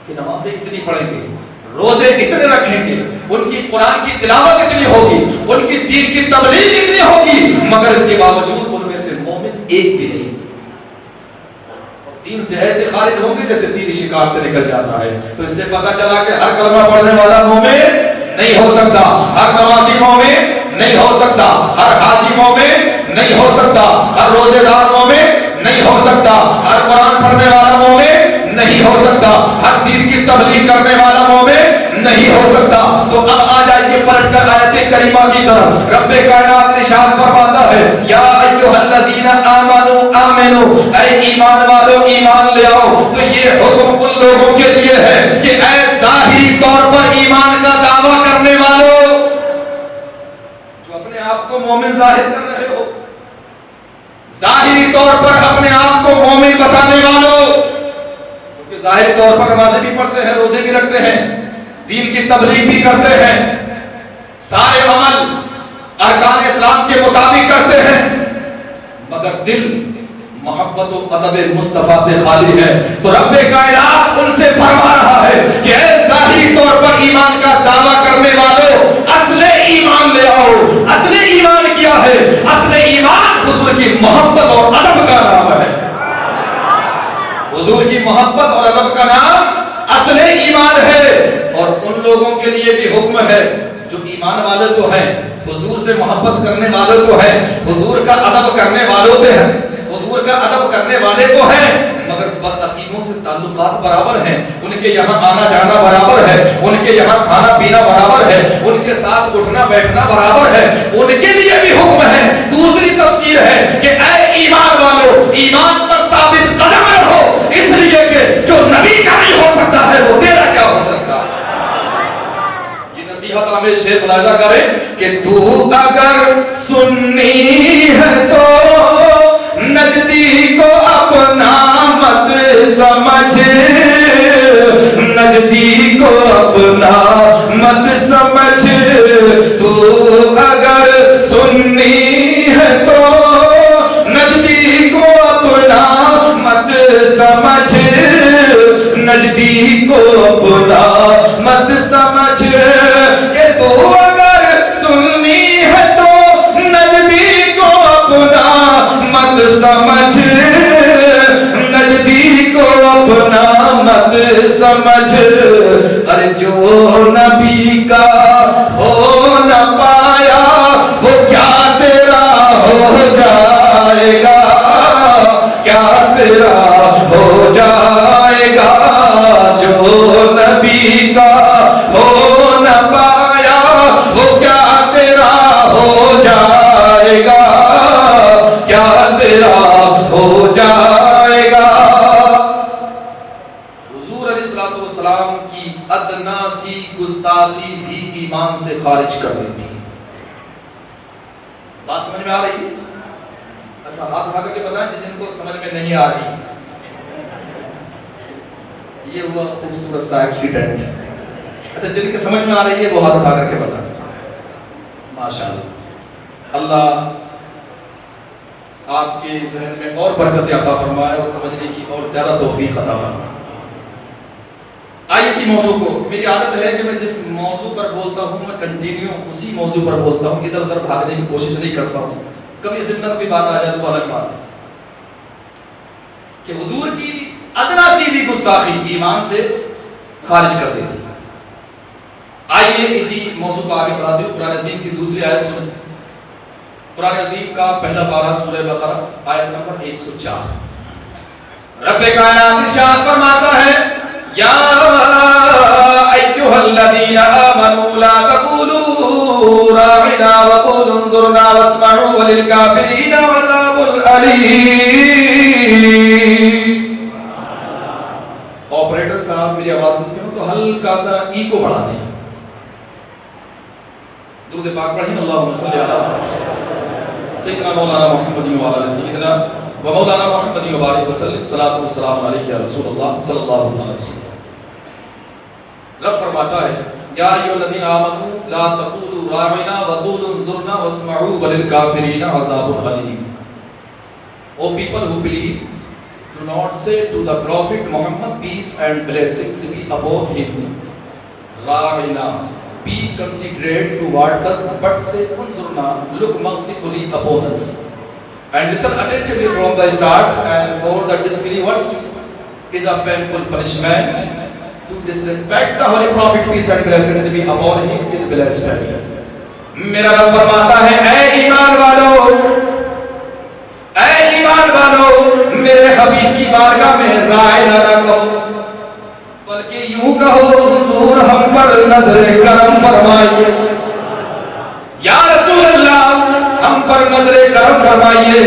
کہ نمازیں اتنی پڑھیں گے، روزے اتنے رکھیں گے، ان کی قرآن کی تلاوت اتنی ہوگی، ان کی دین کی تبلیغ اتنی ہوگی، مگر اس کے باوجود ان میں سے مومن ایک بھی نہیں. دین سے ایسے خارج ہوں گے جیسے تیر شکار سے نکل جاتا ہے. تو اس سے پتہ چلا کہ ہر کلمہ پڑھنے والا مومن نہیں ہو سکتا، ہر نمازی مومن نہیں ہو سکتا، ہر حاجی مومن نہیں ہو سکتا، ہر روزے دار مومن نہیں ہو سکتا، ہر قرآن پڑھنے والا مومن نہیں ہو سکتا، ہر دین کی تبلیغ کرنے والا مومن نہیں ہو سکتا. تو اب آ جائیے پلٹ کر آیت کریمہ کی طرف. رب کائنات ارشاد فرماتا ہے یا ایھا الذین آمنوا آمنوا، اے ایمان والو ایمان لے آؤ. تو یہ حکم ان لوگوں کے لیے ہے کہ اے ظاہری طور پر ایمان کا دعویٰ کرنے والوں جو اپنے آپ کو مومن ظاہر کر رہے ہو، ظاہری طور پر اپنے آپ کو مومن بتانے والوں، کیونکہ ظاہری طور پر نمازیں بھی پڑھتے ہیں، روزے بھی رکھتے ہیں، دین کی تبلیغ بھی کرتے ہیں، سارے عمل ارکان اسلام کے مطابق کرتے ہیں، مگر دل محبت و ادب مصطفیٰ سے خالی ہے، تو رب کائنات ان سے فرما رہا ہے کہ اے ظاہری طور پر ایمان کا دعویٰ کرنے والوں، اصل ایمان لے آؤ۔ اصل ایمان کیا ہے؟ اصل ایمان حضور کی محبت اور ادب کا نام ہے۔ حضور کی محبت اور ادب کا نام اصل ایمان ہے۔ اور ان لوگوں کے لیے بھی حکم ہے جو ایمان والے تو ہیں، حضور سے محبت کرنے والے تو ہیں، حضور کا ادب کرنے والے تو ہیں، حضور کا ادب کرنے والے تو ہیں، مگر بدعقیدوں سے تعلقات برابر ہیں، ان کے یہاں آنا جانا برابر ہے، ان کے یہاں کھانا پینا برابر ہے، ان کے ساتھ اٹھنا بیٹھنا برابر ہے، ان کے لیے بھی حکم ہے۔ دوسری تفسیر ہے کہ اے ایمان والو، ایمان پر ثابت قدم رہو، اس لیے کہ جو نبی کا نہیں ہو سکتا ہے وہ تیرا کیا ہو سکتا ہے۔ یہ نصیحت ہمیں شیخ ملاحظہ کریں کہ تو اگر سنی ہے تو نجدی کو اپنا مت سمجھ، نجدی کو اپنا مت سمجھ، تو اگر سنی ہے تو نجدی کو اپنا مت سمجھ، نجدی کو اپنا مت سمجھ، کہ تو اگر سنی ہے تو نجدی کو اپنا مت سمجھ، نجدی کو اپنا مت سمجھ، ارے جو نبی کا ہو نہ پایا وہ کیا تیرا ہو جائے گا، کیا تیرا ہو جائے گا، جو نبی کا ہو نہ پایا وہ کیا تیرا ہو جائے گا، کیا تیرا ہو جائے گا۔ حضور علیہ الصلوۃ والسلام کی ادنا سی گستاخی بھی ایمان سے خارج کر دیتی۔ بات سمجھ میں آ رہی ہے؟ اچھا ہاتھ اٹھا کر کے بتائیں جن کو سمجھ میں نہیں آ رہی۔ یہ ہوا خوبصورت سا ایکسیڈنٹ۔ اچھا جن کے سمجھ میں آ رہی ہے وہ ہاتھ اٹھا کر کے بتائیں۔ ماشاءاللہ، اللہ آپ کے ذہن میں اور برکت عطا فرمائے اور سمجھنے کی اور زیادہ توفیق عطا فرمائے۔ آئیے اسی موضوع کو، میری عادت ہے کہ میں جس موضوع پر بولتا ہوں میں کنٹینیو اسی موضوع پر بولتا ہوں، ادھر ادھر بھاگنے کی کوشش نہیں کرتا ہوں۔ کبھی ضمن کوئی بات آ جائے تو الگ بات ہے کہ حضور کی ادنا سی بھی گستاخی ایمان سے خارج کر دیتی۔ آئیے اسی موضوع کو آگے بڑھاتے ہوئے قرآن عظیم کی دوسری آیت سنیں۔ قرآن عظیم کا پہلا پارہ سورہ بقرہ آیت نمبر 104۔ رب کائنات ارشاد فرماتا ہے یا ایھا الذین آمنوا لا تقولوا راعنا وقولوا انظرنا واسمعوا وللکافرین عذاب الیم۔ آپریٹر صاحب میری آواز سنتے ہو تو ہلکا سا ای کو بڑھا دیں۔ درود پاک پڑھیں، اللہم صلی علی سیدنا مولانا محمد وعلی سیدنا و مولانا محمد وبارک وسلم، صلاۃ و سلام علیک یا رسول اللہ صلی اللہ علیہ وسلم۔ رب فرماتا ہے یا ایھا الذین آمنوا لا تقولوا راعنا وقولوا انظرنا واسمعوا وللکافرین عذاب الیم۔ O people who believe, do not say to the Prophet Muhammad, peace and blessings be upon him, Ra'ina, be considerate towards us, but say, Unzurna, look mercifully upon us. And listen attentively from the start, and for the disbelievers is a painful punishment. To disrespect the Holy Prophet, peace and blessings be upon him, is blasphemy. میرا رب فرماتا ہے اے ایمان والو، اے ایمان والو، میرے حبیب کی بارگاہ میں رائے نہ کہو، بلکہ یوں کہو حضور ہم پر نظر کرم فرمائیے، یا رسول اللہ ہم پر نظر کرم فرمائیے،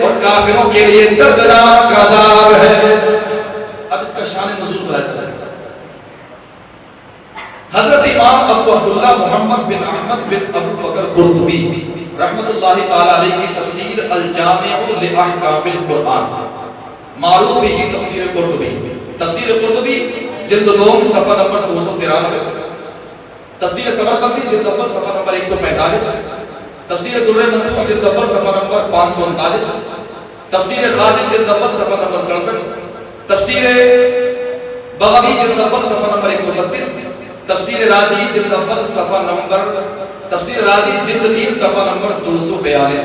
اور کافروں کے لیے دردناک عذاب ہے۔ اب اس کا شان نزول بتایا جاتا ہے۔ حضرت امام ابو عبداللہ محمد بن احمد بن ابو بکر قرطبی رحمت اللہ تعالی علیہ کی تفسیر الجامع لاحکام القرآن، معروف بھی تفسیر قرطبی، تفسیر قرطبی جلد 2 صفحہ نمبر 293، تفسیر سمرقندی جلد اول صفحہ نمبر 145، تفسیر در منصور جلد اول صفحہ نمبر 539، تفسیر خازن جلد اول صفحہ نمبر 67، تفسیر بغوی جلد اول صفحہ نمبر 132، تفسیر رازی جلد اول صفحہ نمبر تفسیر رازی جلد 3 صفحہ نمبر 242۔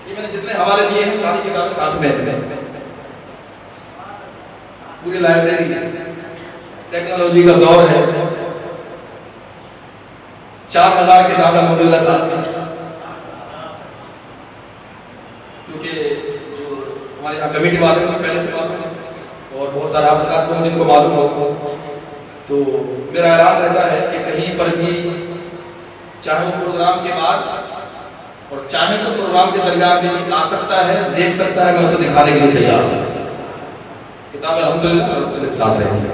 یہ میں نے جتنے حوالے دیے ہیں ساری کتابیں ساتھ میں ہیں، پوری لائبریری ہے، ٹیکنالوجی کا دور ہے، 4000 کتابیں الحمدللہ ساتھ ہیں، کیونکہ جو ہمارے یہاں کمیٹی والے ہیں پہلے سے معلوم ہے اور بہت سارے حضرات کو جن کو معلوم ہو، تو میرا اعلان رہتا ہے کہ کہیں پر بھی چاہے وہ پروگرام کے بعد اور چاہے تو پروگرام کے درمیان بھی آ سکتا ہے، دیکھ سکتا ہے، میں اسے دکھانے کے لیے تیار ہوں۔ کتاب الحمدللہ ساتھ رہتی ہے۔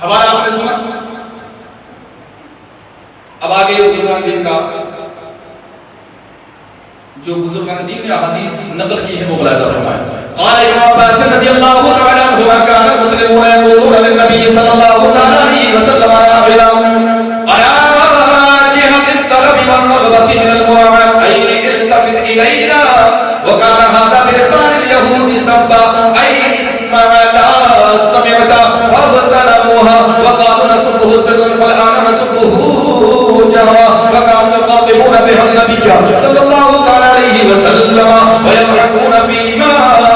حوالہ آپ نے سنا، اب آگے بزرگان دین کا جو بزرگان دین نے حدیث نقل کی ہے وہ ملاحظہ فرمائیں۔ قال ابن عباس رضی اللہ تعالی عنہما كان المسلمون يقولون للنبي صلى الله عليه وسلم يا غلام على جهة الطلب والرغبة من المراعاة أي التفت إلينا، وكان هذا بلسان اليهود سبا أي اسمع لا سمعت فاغتنموها، وقالوا نسبه سرا فالآن نسبه جهرا، فكانوا يخاطبون بها النبي صلى الله عليه وسلم ويضحكون فيما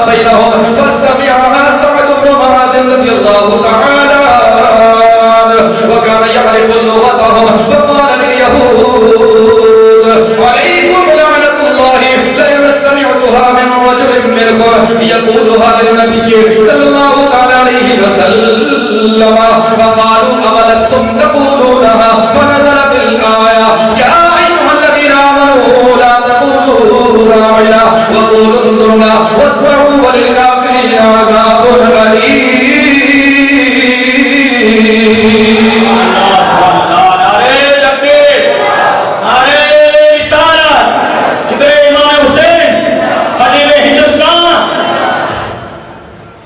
بينهم، فسمعها سعد بن معاذ رضي الله تعالى عنه وكان يعرف لغتهم، فقال لليهود عليكم لعنة الله لئن سمعتها من رجل منكم يقولها للنبي صلى الله عليه وسلم، فقالوا أولستم تقولونها، فنزلت الآية يا أيها الذين آمنوا لا تقولوا راعنا وقولوا انظرنا واسمعوا وللكافرين عذاب أليم۔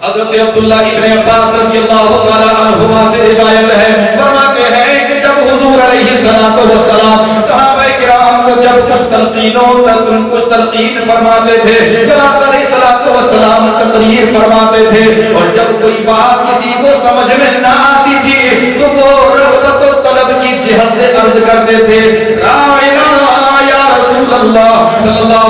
حضرت عبداللہ ابن عباس رضی اللہ تعالی عنہما سے روایت ہے، فرماتے ہیں کہ جب حضور علیہ السلام صحابہ کرام کو جب کچھ تلقین فرماتے تھے، جب آپ علیہ السلام تقریر فرماتے تھے، اور جب کوئی بات کسی کو سمجھ میں نہ آتی تھی تو وہ رغبت و طلب کی جہت سے عرض کرتے تھے راعنا یا رسول اللہ صلی اللہ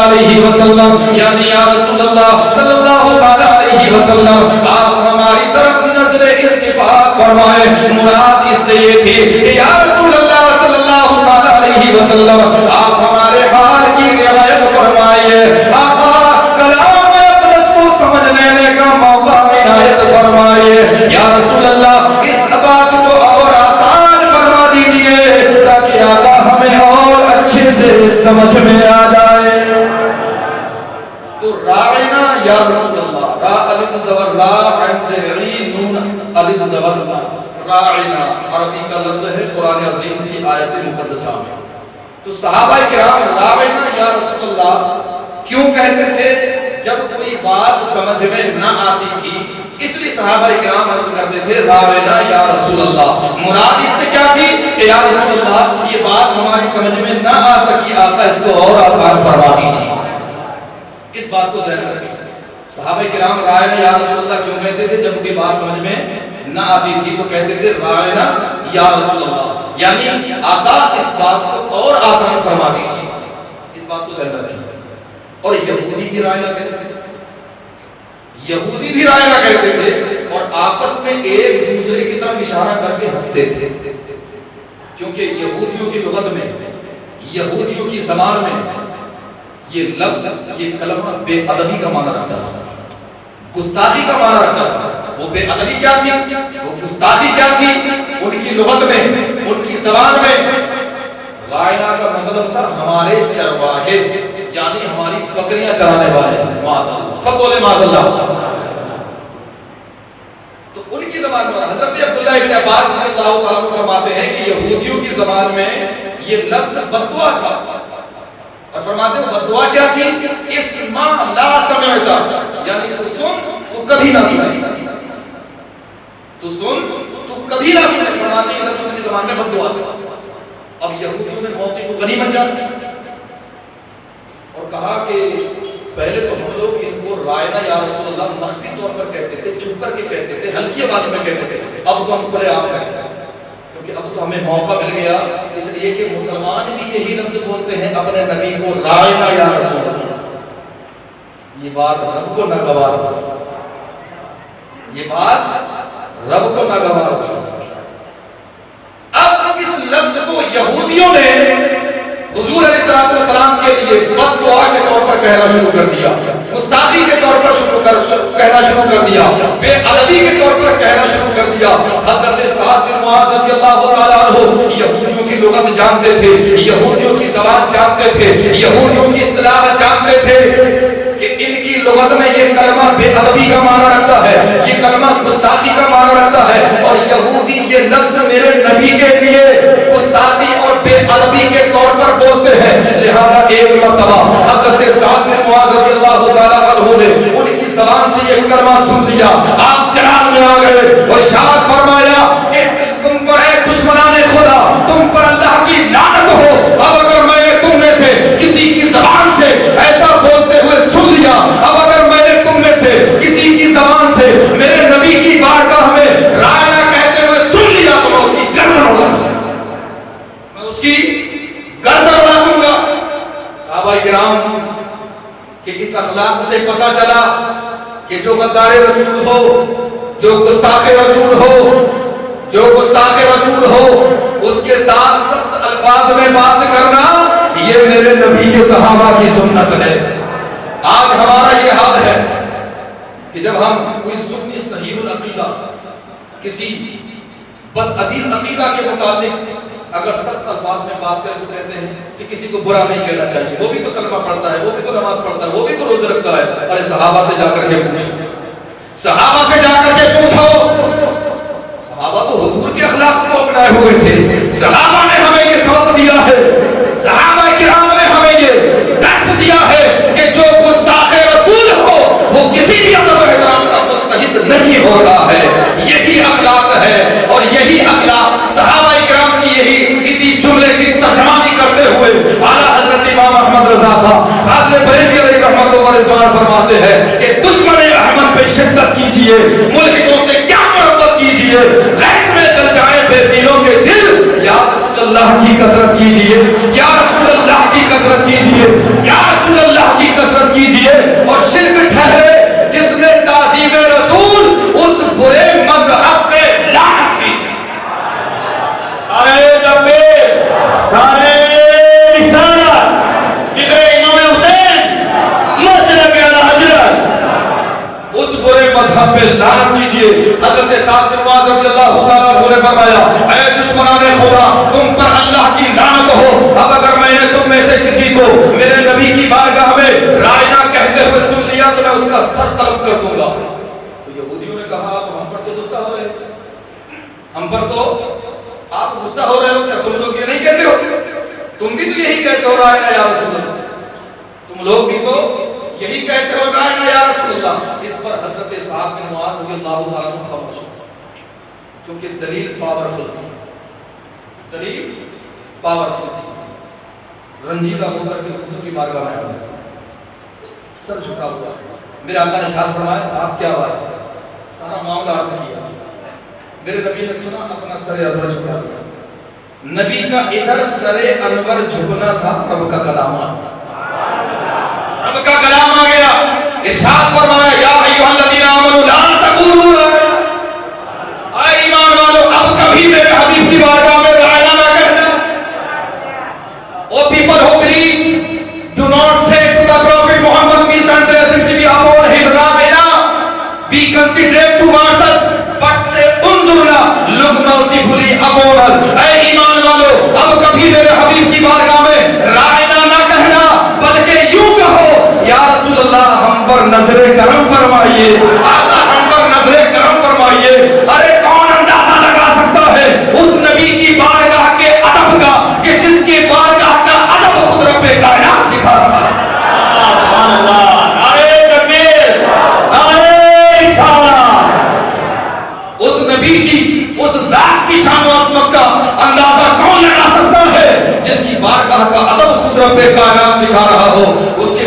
علیہ وسلم، یعنی یا رسول اللہ صلی اللہ علیہ وسلم آپ ہماری طرف نظر التفات فرمائے۔ مراد اس سے یہ تھی کہ یا رسول اللہ صلی اللہ علیہ وسلم آپ ہمارے حال کی رعایت فرمائیے، آقا کلام اقدس کو سمجھ لینے کا موقع عنایت فرمائیے، یا رسول اللہ اس بات کو اور آسان فرما دیجئے تاکہ آقا ہمیں اور اچھے سے سمجھ میں آ جائے۔ تو راعنا یا رسول اللہ، را الف زبر را عین زیر عین نون الف زبر راعنا عربی کا لفظ ہے قرآن عظیم کی آیت مقدسہ میں۔ تو صحابہ کرام راعنا یا رسول اللہ کیوں کہتے تھے؟ جب کوئی بات سمجھ میں نہ آتی تھی اس لیے صحابہ کرام عرض کرتے تھے راعنا یا رسول اللہ۔ مراد اس سے کیا تھی کہ یا رسول اللہ یہ بات ہماری سمجھ میں نہ آ سکی، آقا اس کو اور آسان فرما دیجیے۔ اس بات کو ذہن میں رکھیں، صحابہ کرام راعنا یا رسول اللہ کیوں کہتے تھے؟ جب کوئی بات سمجھ میں نہ آتی تھی تو کہتے تھے راعنا یا رسول اللہ، یعنی آقا اس بات کو اور آسان فرما دیجیے۔ اس بات کو ذہن میں رکھیں۔ اور یہودی بھی راعنا کہتے تھے، یہودی بھی راعنا کہتے تھے اور آپس میں ایک دوسرے کی طرف اشارہ کر کے ہنستے تھے، کیونکہ یہودیوں کی لغت میں، یہودیوں کی زبان میں یہ لفظ، یہ کلمہ بے ادبی کا معنی رکھتا تھا، گستاخی کا معنی رکھتا تھا۔ وہ بے ادبی کیا تھی، وہ گستاخی کیا تھی؟ ان کی لغت میں، ان کی زبان میں راعنا کا مطلب تھا ہمارے چرواہے، یعنی ہماری بکریاں چرانے والے۔ معاذ اللہ، سب بولے معاذ اللہ۔ تو ان کی زبان میں حضرت عبداللہ ابن عباس رضی اللہ تعالیٰ عنہ فرماتے ہیں کہ یہودیوں کی زبان میں یہ لفظ بدعا تھا، اور فرماتے ہیں بدعا کیا تھی؟ اسمع لا سمعت، یعنی تو سن تو کبھی نہ سنے، تو سن تو کبھی نہ سنے۔ فرماتے ہیں لفظ ان کی زبان میں بدعا تھا۔ اب یہودیوں نے موقع کو غنیمت جان اور کہا کہ پہلے تو ہم لوگ ان کو رائنا یا رسول اللہ مخفی طور پر کہتے تھے، چھپ کر کے کہتے تھے، ہلکی آواز میں کہتے تھے، اب تو ہم کھلے عام کہتے ہیں کیونکہ اب تو ہمیں موقع مل گیا، اس لیے کہ مسلمان بھی یہی لفظ بولتے ہیں اپنے نبی کو رائنا یا رسول اللہ۔ یہ بات رب کو ناگوار ہو، یہ بات رب کو ناگوار ہو۔ اب اس لفظ کو یہودیوں نے حضور علیہ السلام کے لیے بد دعا کے طور پر کہنا شروع کر دیا، گستاخی کے طور پر کہنا شروع کر دیا، بے ادبی کے طور پر کہنا شروع کر دیا۔ حضرت سعد بن معاذ رضی اللہ تعالیٰ عنہ یہودیوں کی لغت جانتے تھے، یہودیوں کی زبان جانتے تھے، یہودیوں کی اصطلاح جانتے تھے کہ ان کی لغت میں یہ کلمہ بے ادبی کا معنی رکھتا ہے، یہ کلمہ گستاخی کا معنی رکھتا ہے، اور یہودی یہ لفظ میرے نبی کے لیے گستاخی اور بے ادبی کے طور پر بولتے ہیں۔ لہذا ایک مرتبہ حضرت سعد بن معاذ رضی اللہ تعالیٰ عنہ نے ان کی زبان سے یہ کلمہ سن لیا، آپ جلال میں آ گئے اور ارشاد فرمایا کہ تم پر ہے دشمنان خدا، تم پر اللہ کی لعنت ہو، اب اگر میں نے تم میں سے کسی کی زبان سے ایسا بولتے ہوئے سن لیا، اب اگر میں نے تم میں سے کسی کی زبان سے میرے نبی کی بارگاہ میں رائنا کہتے ہوئے سن لیا تو میں اس کی گردن اڑا دوں گا، میں اس کی گردن اڑا دوں گا۔ صحابہ کرام کہ اس اخلاق سے پتہ چلا کہ جو غدار رسول ہو، جو گستاخ رسول ہو، جو گستاخ رسول ہو، اس کے ساتھ سخت الفاظ میں بات کرنا یہ میرے نبی کے صحابہ کی سنت ہے۔ آج ہمارا یہ حال ہے کہ جب ہم کوئی سنی صحیح العقیدہ کسی بدعقیدہ عقیدہ کے متعلق اگر سخت الفاظ میں بات کریں تو کہتے ہیں کہ کسی کو برا نہیں کہنا چاہیے، وہ بھی تو کلمہ پڑھتا ہے، وہ بھی تو نماز پڑھتا ہے، وہ بھی تو روزے رکھتا ہے۔ ارے صحابہ سے جا کر کے پوچھو، صحابہ سے جا کر کے پوچھو، صحابہ تو حضور کے اخلاق کو اپنائے ہوئے تھے، صحابہ نے ہمیں یہ سبق دیا ہے، صحابہ کرام نے ہمیں یہ درس دیا ہے کہ جو گستاخ رسول ہو وہ کسی بھی ادب و احترام کا مستحق نہیں ہوتا ہے۔ یہی اخلاق ہے اور یہی اخلاق صحابہ کرام کی یہی اسی جملے کی ترجمانی کرتے ہوئے اعلیٰ حضرت امام احمد رضا خان فاضل بریلوی علیہ رحمۃ اللہ رضوان فرماتے ہیں کہ دشمن احمد پہ شدت کیجئے، ملحدوں سے کیا محبت کیجئے، غیب میں جل جائے بے دینوں کے دل، یا رسول اللہ کی کثرت کیجئے، یا رسول اللہ کی کثرت کیجئے، یا رسول اللہ کی کثرت کیجئے، اور شرک ٹھہرے جس نے تعظیم رسول اس برے مذہب پہ لعنت کی۔ نعرہ تکبیر، نعرہ رسالت، ذکر امام حسین، مسجد اعلی حضرت، اس برے مذہب پہ لعنت کیجئے۔ حضرت سعد بن معاذ رضی اللہ تعالیٰ عنہ نے فرمایا اے دشمنان خدا، تم پر اللہ کی لعنت ہو، اب اگر میں نے تم میں سے کسی کو میرے نبی کی بارگاہ میں رائنا کہتے ہوئے سن لیا تو میں اس کا سر قلم کر دوں گا۔ تو یہودیوں نے کہا آپ ہم پر تو غصہ ہو رہے ہیں، ہم پر تو آپ غصہ ہو رہے ہو، کیا تم لوگ یہ نہیں کہتے ہو؟ تم بھی تو یہی کہتے ہو رائنا یا رسول اللہ، تم لوگ بھی تو یہی کہتے ہو رائنا یا رسول اللہ۔ اس پر حضرت سعد بن معاذ رضی اللہ تعالیٰ عنہ خاموش ہو کیونکہ دلیل پاورفل تھی، دلیل پاورفل تھی۔ رنجیدہ ہو کر کے حضور کی بارگاہ میں حاضر سر جھکا ہوا، میرے آقا نے ارشاد فرمایا سعد کیا بات ہے، سارا معاملہ عرض کیا۔ میرے نبی نے سنا اپنا سر انور جھکا ہوا، نبی کا ادھر سر انور جھکنا تھا، رب کا کلام آ گیا، رب کا کلام آ گیا۔ ارشاد فرمایا یا ایھا الذین آمنوا لا تقولوا رائنا، اے ایمان والو اب کبھی میرے حبیب کی بارگاہ میں رائنا نہ کہنا۔ O people who believe, do not say to the prophet Muhammad peace and blessings be upon him رائنا، be considerate towards us, but say انظرنا، لک مرسیفلی اپون اس۔ اے ایمان والو اب کبھی میرے حبیب کی بارگاہ میں رائنا نہ کہنا، بلکہ یوں کہو یا رسول اللہ ہم پر نظر کرم فرمائیے، آقا ہم پر نظر کرم فرمائیے۔ ارے کون اندازہ لگا سکتا ہے اس نبی کی بارگاہ کے ادب کا کہ جس کی بارگاہ کا ادب خود رب کائنات سکھا رہا ہے۔ سبحان اللہ، نعرہ تکبیر، نعرہ رسالت۔ اس نبی کی اس ذات کی شان و عظمت کا اندازہ کون لگا سکتا ہے جس کی بارگاہ کا ادب خود رب کائنات سکھا رہا ہو۔ اس کے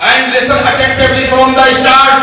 and listen attentively from the start.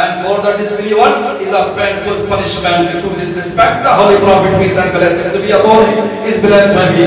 and for the disbelievers is a painful punishment to disrespect the holy prophet, peace and blessings be upon him, is blessed by me।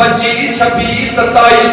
25, 26, 27।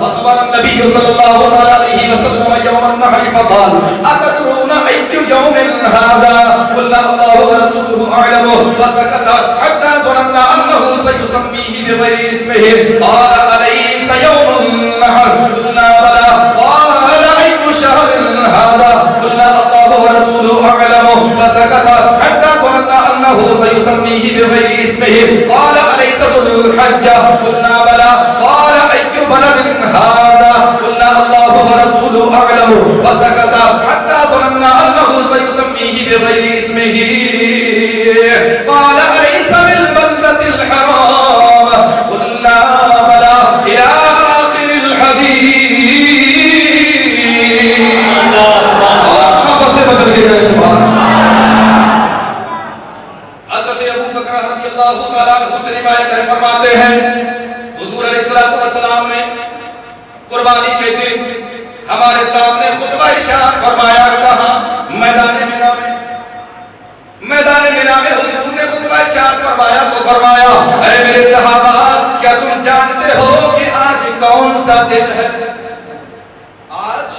خطبنا النبي صلى الله عليه وسلم يوم النحر فقال أتدرون أي يوم هذا؟ قلنا الله ورسوله أعلم، فسكت حتى ظننا أنه سيسميه بغير اسمه، قال أليس يوم النحر؟ قلنا بلى، قال أي شهر هذا؟ قلنا الله ورسوله أعلم، فسكت حتى ظننا أنه سيسميه بغير اسمه، قال أليس ذو الحجة؟ قلنا بلى، قال أي بلد هذا؟ قلنا الله ورسوله أعلم، فسكت حتى ظننا أنه سيسميه بغير اسمه، قال أليس بالبلدة الحرام؟ قلنا بلى، إلى آخر الحديث۔ اور محبت سے بچل کے گئے سبحان حضرت ابو بکر رضی اللہ تعالیٰ عنہ سے روایت ہے، فرماتے ہیں حضور علیہ الصلوۃ والسلام نے قربانی کے دن ہمارے سامنے خطبہ ارشاد فرمایا۔ کہاں؟ میدان مینا میں، میدان مینا میں حضور نے خطبہ ارشاد فرمایا تو فرمایا اے میرے صحابہ کیا تم جانتے ہو کہ آج کون سا دن ہے؟ آج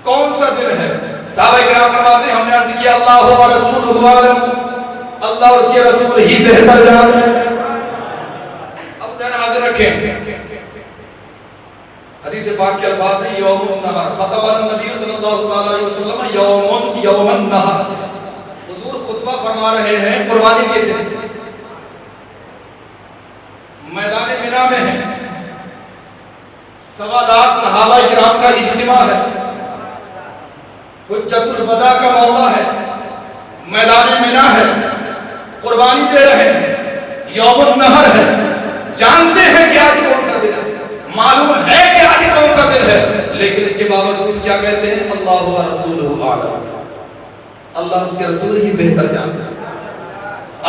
کون سا دن ہے؟ صحابہ کرام فرماتے ہیں ہم نے عرض کیا اللہ و رسولہ عالم، اللہ اور اس کے رسول ہی بہتر جانتے ہیں۔ اب ذہن حاضر رکھیں، حدیث پاک کے الفاظ ہیں یوم النحر، خطبنا النبی صلی اللہ علیہ وسلم یوم النحر، حضور خطبہ فرما رہے ہیں قربانی کے دن، میدان مینا میں ہیں، 1.25 لاکھ صحابہ کرام کا اجتماع ہے، حجت الوداع کا موقع ہے، میدان مینا ہے، قربانی دے رہے ہیں، یوم النحر ہے، جانتے ہیں کہ آج کون سا دن ہے، معلوم ہے کہ آج کون سا دن ہے، لیکن اس کے باوجود کیا کہتے ہیں؟ اللہ و رسولہ اعلم، اللہ اس کے رسول ہی بہتر جانتے ہیں،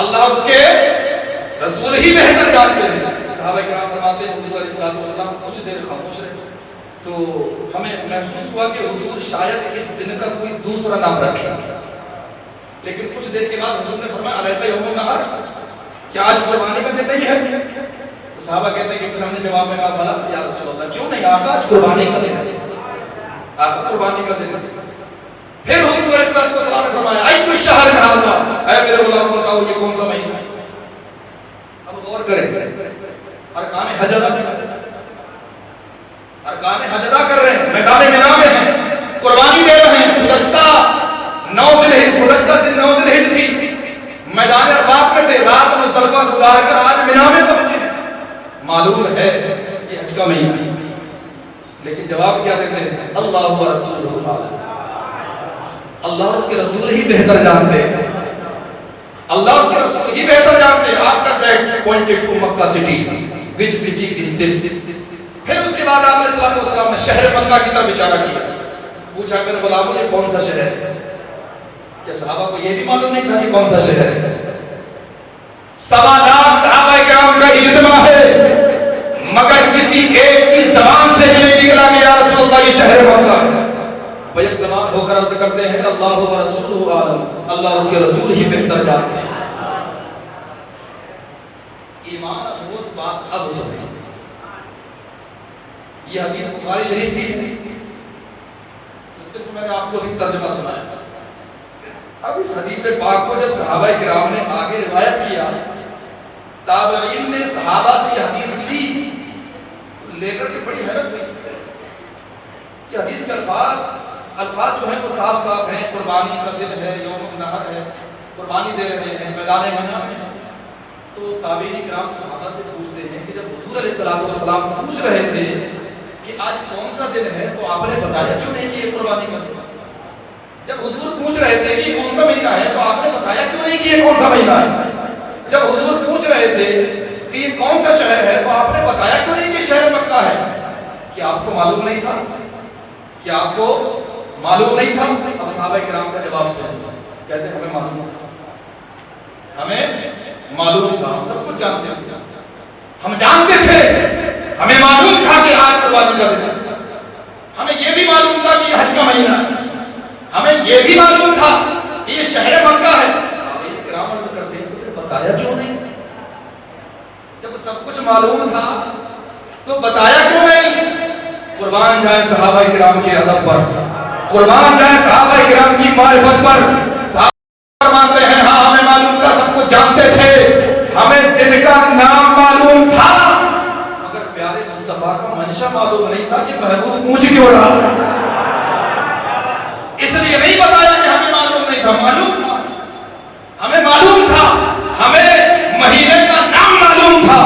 اللہ اور اس کے رسول ہی بہتر جانتے ہیں۔ صحابہ کرام فرماتے ہیں حضور علیہ السلام کچھ دیر خاموش رہے تو ہمیں محسوس ہوا کہ حضور شاید اس دن کا کوئی دوسرا نام رکھے، لیکن کچھ دیر کے بعد حضور نے فرمایا الیس یوم النحر، کیا آج قربانی کا دن نہیں ہے؟ تو صحابہ کہتے ہیں کہ پھر ہم نے جواب میں کہا بھلا یا رسول اللہ کیوں نہیں آقا آج قربانی کا دن ہے، آقا قربانی کا دن ہے۔ پھر حضور علیہ السلام نے فرمایا ای شہر ھذا، اے میرے غلام بتاؤ یہ کون سا مہینہ ہے؟ اب غور کریں، ارکان حج ادا کر رہے ہیں، میدان مینا میں ہیں، قربانی دے رہے ہیں، گزشتہ 9 ذی الحجہ، گزشتہ دن 9 ذی الحجہ تھی، میدان عرفات میں تھے، رات مزدلفہ گزار کر آج مینا میں پہنچے، معلوم ہے یہ حج کا مہینہ ہے، لیکن جواب کیا دیتے ہیں؟ اللہ و رسولہ اعلم، اللہ اور اس کے رسول ہی بہتر جانتے ہیں، اللہ اور اس کے رسول ہی بہتر جانتے ہیں۔ After that pointed to Makkah city, which city is this? بعد آپ علیہ السلام نے شہر مکہ کی طرف اشارہ کیا. پوچھا میرے غلاموں یہ کون سا شہر ہے؟ کہ صحابہ کو یہ بھی معلوم نہیں تھا کہ کون سا شہر ہے. 1.25 لاکھ صحابہ کرام کا اجتماع ہے مگر کسی ایک کی زبان سے بھی نہیں نکلا کہ یا رسول اللہ یہ شہر مکہ ہے. وہ ایک زبان ہو کر عرض کرتے ہیں اللہ و رسولہ عالم, اللہ اور اس کے رسول ہی بہتر جانتے ہیں. ایمان افروز بات اب سنیں. یہ حدیث بخاری شریف کی ہے, صرف میں نے آپ کو بھی ترجمہ سنایا. اب اس حدیث پاک کو جب صحابہ کرام نے آگے روایت کیا, تابعین نے صحابہ سے یہ حدیث لی تو لے کر کے بڑی حیرت ہوئی. یہ حدیث کے الفاظ جو ہیں وہ صاف صاف ہیں. قربانی کا دن ہے, یوم النحر ہے, قربانی دے رہے ہیں, میدان منع میں ہیں. تو تابعین کرام صحابہ سے پوچھتے ہیں کہ جب حضور علیہ السلام پوچھ رہے تھے کہ آج کون سا دن ہے تو آپ نے بتایا کیوں نہیں کہ یہ قربانی کا دن ہے؟ جب حضور پوچھ رہے تھے کہ کون سا مہینہ ہے تو آپ نے بتایا کیوں نہیں کہ یہ کون سا مہینہ ہے؟ جب حضور پوچھ رہے تھے کہ یہ کون سا شہر ہے تو آپ نے بتایا کیوں نہیں کہ شہر مکہ ہے؟ کیا آپ کو معلوم نہیں تھا؟ کیا آپ کو معلوم نہیں تھا؟ اب صحابہ کرام کا جواب سنیں. کہتے ہیں ہمیں معلوم تھا, ہمیں معلوم تھا, ہم سب کچھ جانتے تھے, ہم جانتے تھے, ہمیں معلوم تھا کہ آج قربانی کا دن ہے, ہمیں یہ بھی معلوم تھا کہ یہ حج کا مہینہ ہے, ہمیں یہ بھی معلوم تھا کہ یہ شہر مکہ ہے. کرام عرض کرتے ہیں تو پھر بتایا کیوں نہیں؟ جب سب کچھ معلوم تھا تو بتایا کیوں نہیں؟ قربان جائیں صحابہ کرام کے ادب پر, قربان جائیں صحابہ کرام کی معرفت پر. صحابہ مانتے ہیں ہاں ہمیں معلوم تھا, سب کچھ جانتے تھے, ہمیں دن کا نام معلوم تھا, مگر پیارے مصطفیٰ کا منشا معلوم نہیں تھا کہ محبوب پوچھ کیوں رہا. اس لیے نہیں بتایا کہ ہمیں معلوم نہیں تھا, معلوم تھا, ہمیں معلوم تھا, ہمیں مہینے کا نام معلوم تھا,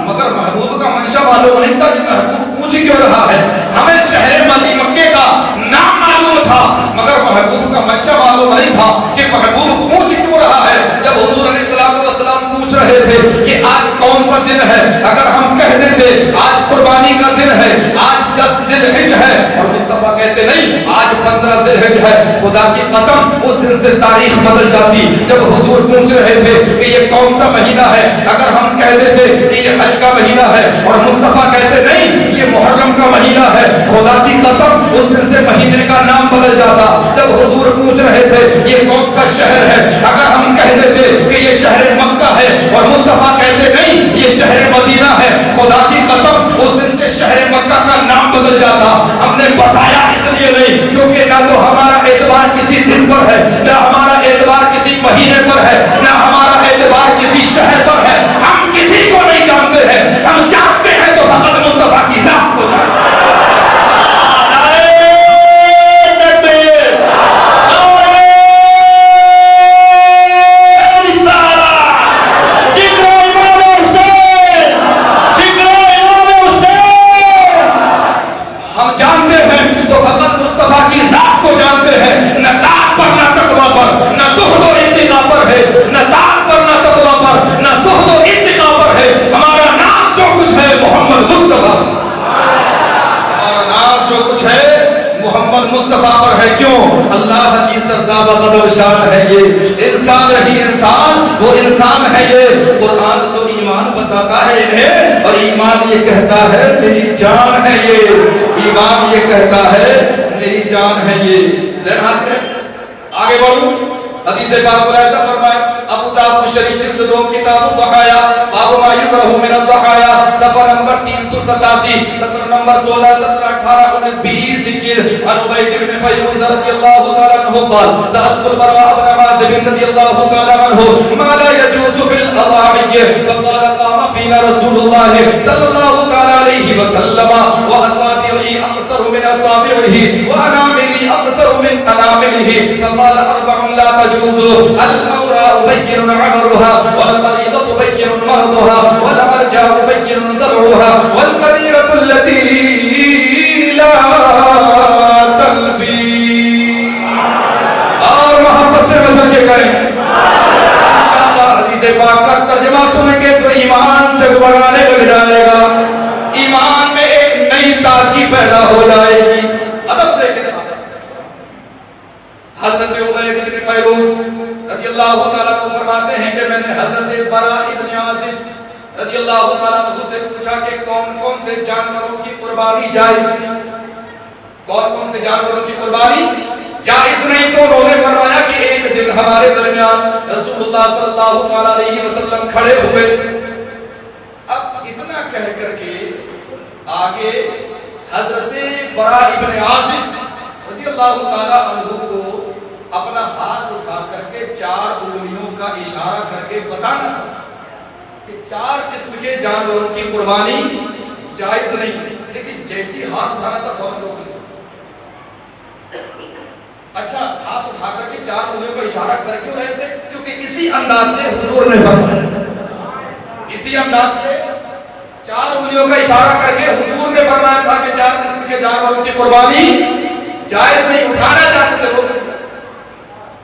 مگر محبوب کا منشا معلوم نہیں تھا کہ محبوب پوچھ کیوں رہا ہے. ہمیں شہر مکے کا نام معلوم تھا, مگر محبوب کا منشا معلوم نہیں تھا کہ محبوب پوچھ کیوں رہا ہے. جب حضور علیہ السلام پوچھ رہے تھے کہ آج کون سا دن ہے, اگر ہم کہتے تھے آج قربانی کا دن ہے, آج 10 ذی الحجہ ہے, اور مصطفیٰ کہتے نہیں آج 15 ذی الحجہ ہے, خدا کی قسم اس دن سے تاریخ بدل جاتی. جب حضور پوچھ رہے تھے کہ یہ کون سا مہینہ ہے, اگر ہم کہتے تھے کہ یہ حج کا مہینہ ہے, اور مصطفیٰ کہتے نہیں یہ محرم کا مہینہ ہے, خدا کی قسم اس دن سے مہینے کا نام بدل جاتا. جب حضور پوچھ رہے تھے یہ کون سا شہر ہے, اگر ہم کہتے تھے کہ یہ شہر مکہ ہے, اور مصطفیٰ کہتے نہیں یہ شہر مدینہ ہے, خدا کی قسم اس دن سے شہر مکہ کا نام بدل جاتا. ہم نے بتایا اس لیے نہیں کیونکہ نہ تو ہمارا اعتبار کسی دن پر ہے, نہ ہمارا اعتبار کسی مہینے پر ہے, نہ ہمارا اعتبار کسی شہر پر ہے. ہم کسی کو نہیں جانتے ہیں, ہم جانتے ہیں تو فقط مصطفیٰ کی ذات کو جانتے ہیں. مصطفیٰ پر ہے. کیوں؟ اللہ کی سرداب قدم شان ہے یہ, انسان ہی انسان, وہ انسان ہے یہ. قرآن تو ایمان بتاتا ہے انہیں, اور ایمان یہ کہتا ہے میری جان ہے یہ, ایمان یہ کہتا ہے میری جان ہے یہ. ذہن ہاتھ میں آگے بڑھوں. حدیث پاک ملاحظہ فرمائے ابو داؤد شریف جلد 2 کتاب الضحایا باب ما یکرہ من الضحایا صفحہ نمبر 387 سطر نمبر 16 17 18 19 20 21. عن عبید بن فیروز رضی اللہ تعالی عنہ قال سألت البراء بن عازب رضی اللہ تعالی عنہ ما لا يجوز في الاضاحی فقال قام فينا رسول الله صلی اللہ تعالی علیہ وسلم واصابعی اقصر من اصابعه واناملی اقصر من انامله فقال 4 لا تجوز الأوراء بين عمرها والمريضة بين مرضها والعرجاء بين ذرعها والكبيرة التي لا تنفي. اور محبت سے بچن کے کریں انشاءاللہ. حدیث پاک کا ترجمہ سنیں گے تو ایمان جگمگانے لگ جائے گا. ایمان میں ایک نئی تاریخ اللہ تعالیٰ عنہ سے پوچھا کہ کون کون سے جانوروں کی قربانی جائز ہے؟ کون کون سے جانوروں کی قربانی جائز نہیں؟ تو انہوں نے فرمایا کہ ایک دن ہمارے درمیان رسول اللہ صلی اللہ تعالیٰ علیہ وسلم کھڑے ہوئے. اب اتنا کہہ کر کے آگے حضرت براء ابن عازب رضی اللہ تعالیٰ عنہ کو اپنا ہاتھ اٹھا کر کے 4 انگلیوں کا اشارہ کر کے بتانا تھا کہ 4 قسم کے جانوروں کی قربانی جائز نہیں. لیکن جیسی ہاتھ اٹھانا تھا فوراً روک لیا. اچھا ہاتھ اٹھا کر کے 4 انگلیوں کا اشارہ کر کیوں رہے تھے؟ کیونکہ اسی انداز سے حضور نے فرمایا, اسی انداز سے 4 انگلیوں کا اشارہ کر کے حضور نے فرمایا تھا کہ 4 قسم کے جانوروں کی قربانی جائز نہیں. اٹھانا چاہتے تھے روک.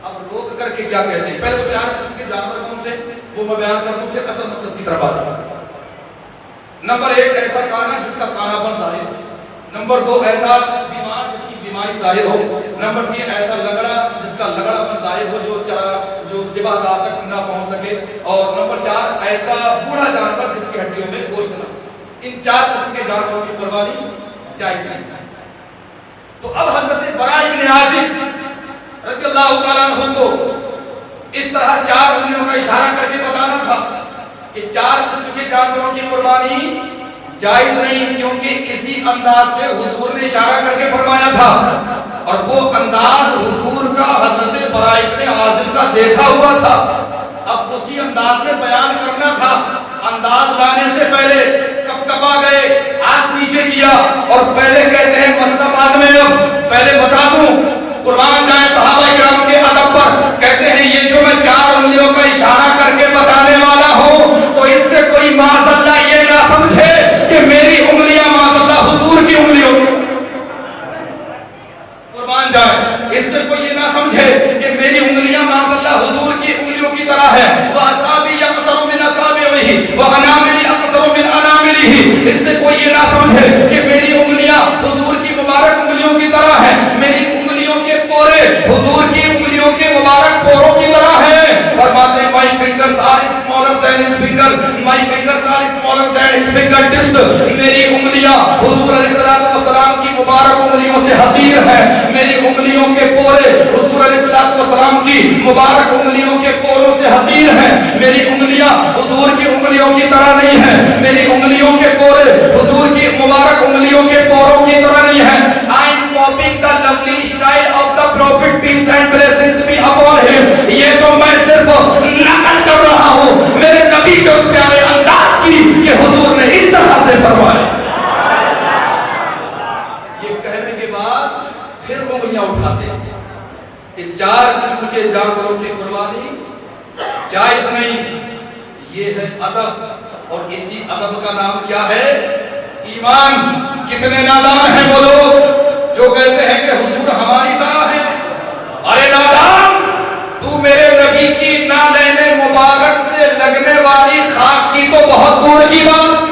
اب روک کر کے کیا کہتے ہیں؟ پہلے وہ 4 قسم کے جانور کون سے وہ میں بیان کر دوں, پھر اصل مقصد کی طرف آتا ہے. نمبر 1 ایسا کانا جس کا کانا پن ظاہر ہو. نمبر 2 ایسا بیمار جس کی بیماری ظاہر ہو. نمبر 3 ایسا لنگڑا جس کا لنگڑا پن ظاہر ہو, جو ذبح گاہ تک نہ پہنچ سکے. اور نمبر 4 ایسا بوڑھا جانور جس کی ہڈیوں میں گوشت نہ ہو. ان 4 قسم کے جانوروں کی قربانی جائز نہیں. تو اب حضرت براء ابن عازب رضی اللہ تعالیٰ عنہ کو اس طرح 4 انگلیوں کا اشارہ کر کے بتانا تھا کہ 4 قسم کے جانوروں کی قربانی جائز نہیں, کیونکہ اسی انداز سے حضور نے اشارہ کر کے فرمایا تھا. اور وہ انداز حضور کا حضرت براء ابن عازب کا دیکھا ہوا تھا. اب اسی انداز میں بیان کرنا تھا. انداز لانے سے پہلے کب کب آ گئے, ہاتھ نیچے کیا اور پہلے کہتے ہیں مسئلہ بعد میں. اب پہلے بتا دوں, قربان جائیں صحابہ کرام کے ادب پر, کہتے ہیں یہ جو میں 4 انگلیوں کا اشارہ کر کے بتانے والا ہوں تو اس سے کوئی معاذ اللہ یہ نہ سمجھے کہ میری انگلیاں معاذ اللہ حضور کی انگلیوں. قربان جائیں, اس سے کوئی یہ نہ سمجھے کہ میری انگلیاں معاذ اللہ حضور کی انگلیوں کی طرح ہے. وَأَصَابِعِي أَقْصَرُ مِنْ أَصَابِعِهِ وَأَنَامِلِي أَقْصَرُ مِنْ أَنَامِلِهِ. اس سے کوئی یہ نہ سمجھے کہ میری انگلیاں حضور کی مبارک انگلیوں کی طرح ہیں. میری انگلیوں کے پورے حضور کی انگلیوں کے مبارک پوروں کی طرح ہیں. فرماتے ہیں my fingers are smaller than his fingers, my fingers are smaller than his fingertips. میری انگلیاں حضور علیہ الصلوۃ والسلام کی مبارک انگلیوں سے حقیر ہیں. میری انگلیوں کے پورے حضور علیہ الصلوۃ والسلام کی مبارک انگلیوں کے پوروں سے حقیر ہیں. میری انگلیاں حضور کی انگلیوں کی طرح نہیں ہیں. میری انگلیوں کے پورے حضور کی مبارک انگلیوں کے پوروں کی طرح نہیں ہیں. I am copying the lovely style of the prophet, peace and blessings be upon him. یہ تو میں صرف نقل کر رہا ہوں میرے نبی کے اس پیارے انداز کی کہ حضور نے اس طرح سے فرمایا. یہ کہنے کے بعد پھر انگلیاں اٹھاتے ہیں کہ 4 قسم کے جانوروں کی قربانی جائز نہیں. یہ ہے ادب, اور اسی ادب کا نام کیا ہے؟ ایمان. کتنے نادان ہیں وہ لوگ جو کہتے ہیں کہ حضور ہماری طرح ہے. ارے نادان, تو میرے نبی کی نالین مبارک سے لگنے والی خاک کی تو بہت دور کی بات,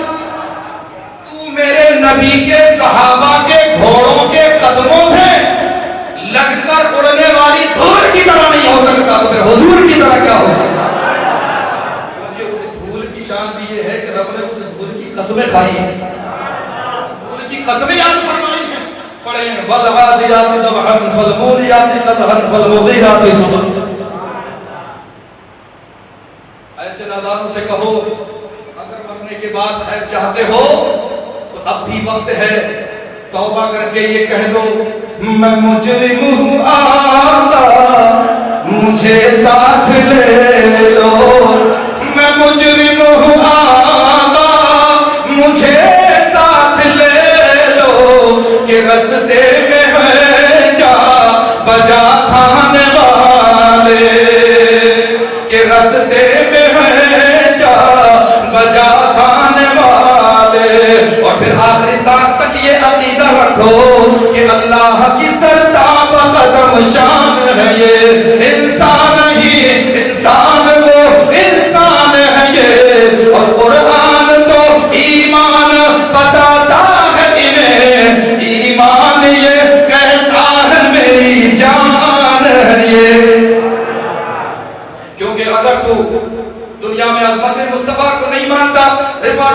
تو میرے نبی کے صحابہ کے گھوڑوں کے قدموں سے لگ کر اڑنے والی دھول کی طرح نہیں ہو سکتا, تو پھر حضور کی طرح کیا ہو سکتا؟ کیونکہ اس دھول کی شان بھی یہ ہے کہ رب نے اس دھول کی قسمیں کھائی ہیں. دھول کی قسمیں یاد فرمائی ہیں. پڑھیں وَالْعَادِيَاتِ ضَبْحًا فَالْمُورِيَاتِ قَدْحًا فَالْمُغِيرَاتِ صُبْحًا. ایسے نادانوں سے کہو اگر مرنے کے بعد خیر چاہتے ہو تو اب بھی وقت ہے, توبہ کر کے یہ کہہ دو میں مجرم ہوں آقا مجھے ساتھ لے لو. میں مجرم ہوں آقا مجھے ساتھ لے لو, کہ رستے میں ہے جا بجا تھانے والے, کہ رستے میں ہے جا بجا تھانے والے. اور پھر آخری سانس تک یہ عقیدہ رکھو کہ اللہ کی سرتاب قدم شان ہے یہ انسان ہی انسان, وہ انسان ہے یہ. اور قرآن تو ایمان بتاتا ہے انہیں, ایمان یہ کہتا ہے میری جان ہے یہ. کیونکہ اگر تو دنیا میں عظمت مصطفیٰ کو نہیں مانتا, رفعت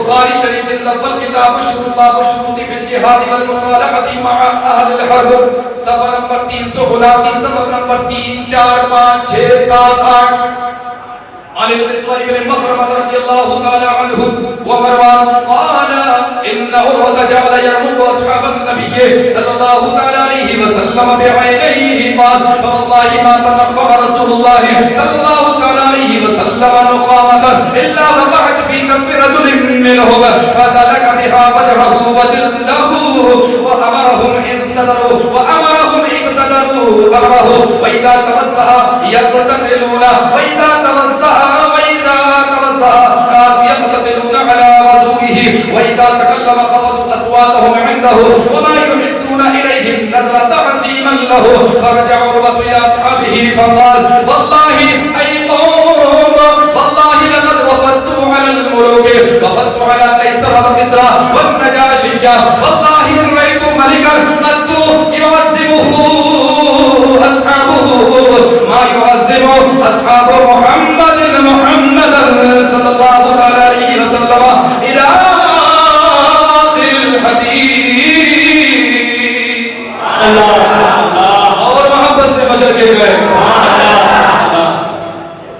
بخاری شریف جلد اول کتاب الشروط باب الشروط فی الجہاد والمصالحۃ مع اہل الحرب صفحہ نمبر 379 صفحہ نمبر 3 4 5 6 7 8 عن المسور بن مخرمة رضي الله تعالى عنه ومروان قال إن عروة جعل يرمق أصحاب النبي صلى الله تعالى عليه وسلم بعينيه قال فوالله ما تنخم رسول الله صلى الله تعالى عليه وسلم نخامة إلا وقعت في كف رجل منهم فدلك بها وجهه وجلده وأمرهم اقتدروا أمره وإذا توزع يقتتلون وإذا توزع كانوا يقتتلون على وضوئه وإذا تكلم خفضوا أصواتهم عنده وما يحدون إليه النظر تعظيما له فرجع عروة إلى أصحابه فقال والله أي قوم والله لقد وفدت على الملوك وفدت على قيصر وكسرى والنجاشي والله إن رأيت ملكا قد يعظمه أصحابه ما يعظم أصحاب محمدا صلى الله عليه وسلم إلى آخر الحديث. اور محبت سے مچل کے گئے.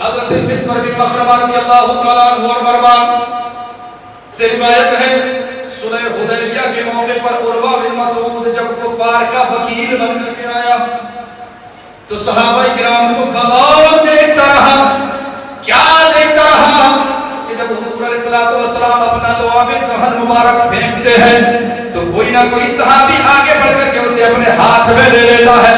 حضرت المسور بن مخرمہ رضی اللہ تعالیٰ عنہ اور مروان سے روایت ہے صلح حدیبیہ کے موقع پر عروہ بن مسعود جب کفار کا وکیل بن کر کے آیا تو صحابہ کرام کو بغور دیکھتا رہا. کیا دیکھتا رہا کہ جب حضور علیہ الصلوۃ والسلام اپنا لعاب دہن مبارک پھینکتے ہیں تو کوئی نہ کوئی صحابی آگے بڑھ کر کے اسے اپنے ہاتھ میں لے لیتا ہے,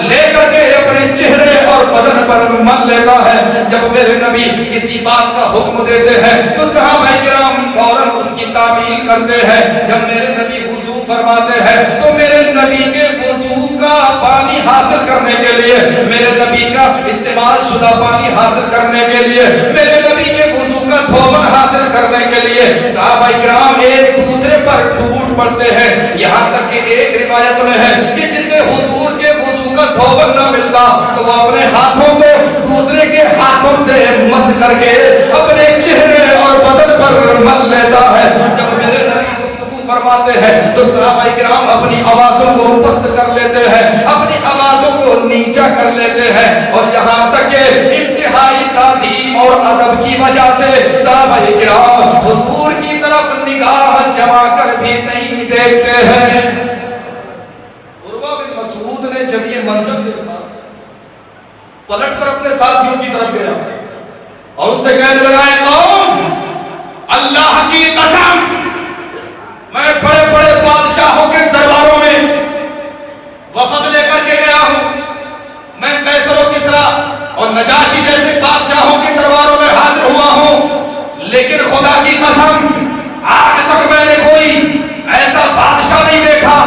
لے کر کے اپنے چہرے اور بدن پر مل لیتا ہے. جب میرے نبی کسی بات کا حکم دیتے ہیں تو صحابہ کرام فوراً اس کی تعمیل کرتے ہیں. جب میرے نبی وضو فرماتے ہیں تو میرے نبی کے وضو کا پانی حاصل کرنے کے لیے, میرے نبی کا استعمال شدہ پانی حاصل کرنے کے لیے, میرے نبی کے وضو کا دھوبن حاصل کرنے کے لیے صحابہ کرام ایک دوسرے پر ٹوٹ پڑتے ہیں. یہاں تک کہ ایک روایت میں ہے کہ جسے حضور کے وضو کا دھوبن نہ ملتا تو وہ اپنے ہاتھوں کو دوسرے کے ہاتھوں سے مس کر کے اپنے چہرے اور بدن پر مل لیتا ہے. جب میرے نبی فرماتے ہیں تو صحابہ کرام اپنی آوازوں کو پست کر لیتے ہیں, اپنی آوازوں کو نیچا کر لیتے ہیں, اور یہاں تک کہ انتہائی تعظیم اور ادب کی وجہ سے صحابہ کرام حضور کی طرف نگاہ جما کر بھی نہیں دیکھتے ہیں. عروہ بن مسعود نے جب یہ منظر دیکھا پلٹ کر اپنے ساتھیوں کی طرف گیا اور ان سے کہنے لگا قوم اللہ کی قسم میں بڑے بڑے بادشاہوں کے درباروں میں وفد لے کر کے گیا ہوں, میں قیصر و کسریٰ اور نجاشی جیسے بادشاہوں کے درباروں میں حاضر ہوا ہوں, لیکن خدا کی قسم آج تک میں نے کوئی ایسا بادشاہ نہیں دیکھا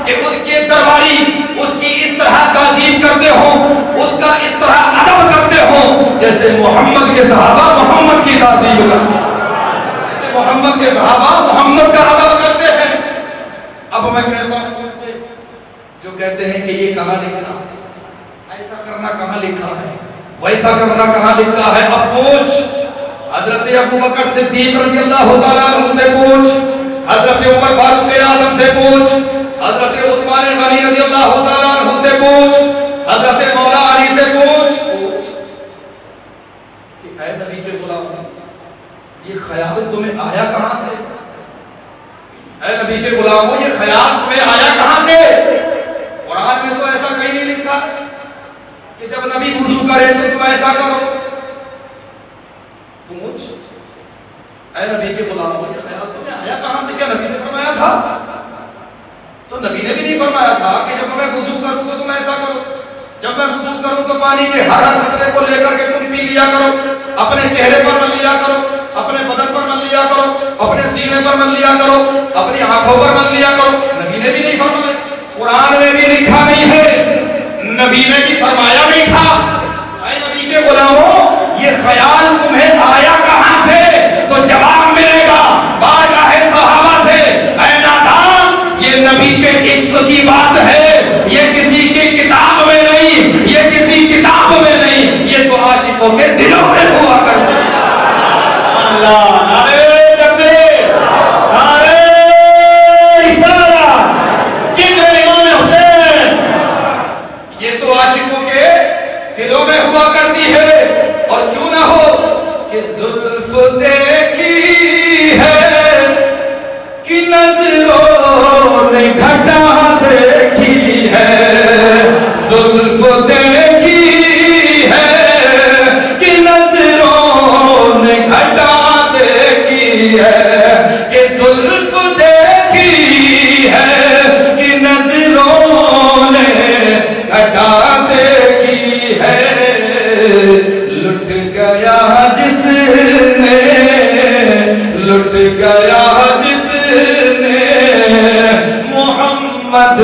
کہ اس کے درباری اس کی اس طرح تعظیم کرتے ہوں, اس کا اس طرح ادب کرتے ہوں جیسے محمد کے صحابہ محمد کی تعظیم کرتے ہیں, جیسے محمد کے صحابہ محمد کا ادب کرتے ہیں. اب میں کہتا ہوں ان سے جو کہتے ہیں کہ یہ کہاں لکھا ہے, ایسا کرنا کہاں لکھا ہے, ویسا کرنا کہاں لکھا ہے, اب پوچھ حضرت ابوبکر صدیق رضی اللہ تعالیٰ عنہ سے پوچھ, حضرت عمر فاروق اعظم سے پوچھ, حضرت عثمان غنی رضی اللہ تعالیٰ عنہ سے پوچھ, حضرت مولا علی سے پوچھ کہ اے نبی کے غلام یہ خیال تمہیں آیا کہاں سے, اے نبی کے غلاموں یہ خیال تمہیں آیا کہاں سے. قرآن میں تو ایسا کہیں نہیں لکھا کہ جب نبی وضو کرے تو تم ایسا کرو. پوچھ اے نبی کے غلاموں یہ خیال تمہیں آیا کہاں سے, کیا نبی نے فرمایا تھا؟ تو نبی نے بھی نہیں فرمایا تھا کہ جب میں وضو کروں تو تم ایسا کرو, جب میں وضو کروں تو پانی کے ہر ہر قطرے کو لے کر کے تم پی لیا کرو, اپنے چہرے پر مل لیا کرو, اپنے بدن پر مل لیا کرو, اپنے سینے پر مل لیا کرو, اپنی آنکھوں پر مل لیا کرو. نبی نے بھی نہیں فرمایا, قرآن میں بھی لکھا نہیں ہے, نبی نے بھی فرمایا نہیں تھا. اے نبی کے غلاموں یہ خیال تمہیں آیا کہاں سے؟ تو جواب ملے گا بارگاہ صحابہ سے, اے نادان یہ نبی کے عشق کی بات ہے, یہ کسی کی کتاب میں نہیں, یہ کسی کتاب میں نہیں, یہ تو عاشقوں کے دلوں میں ہوا کرتا ہے. اللہ نعرہ تکبیر. زلف دیکھی ہے کہ نظروں نے گھٹا دیکھی ہے، زلف دیکھی ہے کہ نظروں نے گھٹا دیکھی ہے، کہ زلف دیکھی ہے کہ نظروں نے گھٹا دیکھی ہے، لٹ گیا جس نے، لٹ گیا جس نے محمد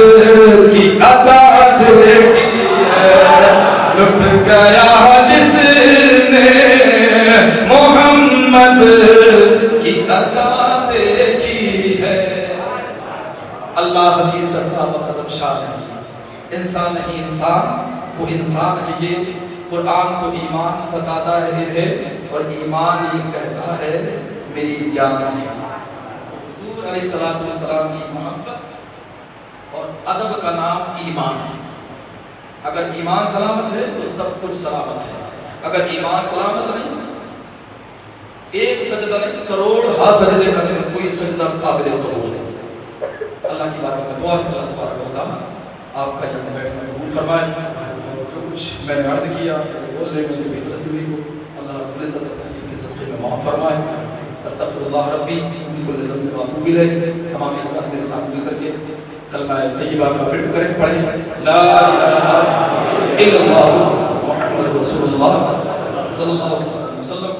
کی ادا دیکھی ہے، لٹ گیا جس نے محمد کی ادا دیکھی ہے۔ اللہ کی سزا بقدم شاہ ہے، انسان نہیں انسان، وہ انسان ہے یہ۔ قرآن تو ایمان بتاتا ہے انہیں، اور ایمان یہ کہتا ہے میری جان ہے۔ حضور علیہ السلام کی محبت اور ادب کا نام ایمان ہے۔ اگر ایمان سلامت ہے تو سب کچھ سلامت ہے، اگر ایمان سلامت نہیں، ایک سجدہ نہیں کروڑ سجدے کرنے میں کوئی سجدہ قابل قبول نہیں۔ اللہ کی بارگاہ میں دعا ہے اللہ تبارک و تعالیٰ آپ کا یہاں بیٹھنا قبول فرمائے، اور جو کچھ میں نے عرض کیا بولنے میں جو بھی غلطی ہوئی ہو اللہ رب العزت کے صدقے میں معاف فرمائے۔ استغفر اللہ ربی من کل ذنب واتوب الیہ۔ تمام حضرات میرے ساتھ مل کر کے کلمہ طیبہ کا ورد کریں، پڑھیں لا الہ الا اللہ محمد رسول اللہ صلی اللہ علیہ وسلم۔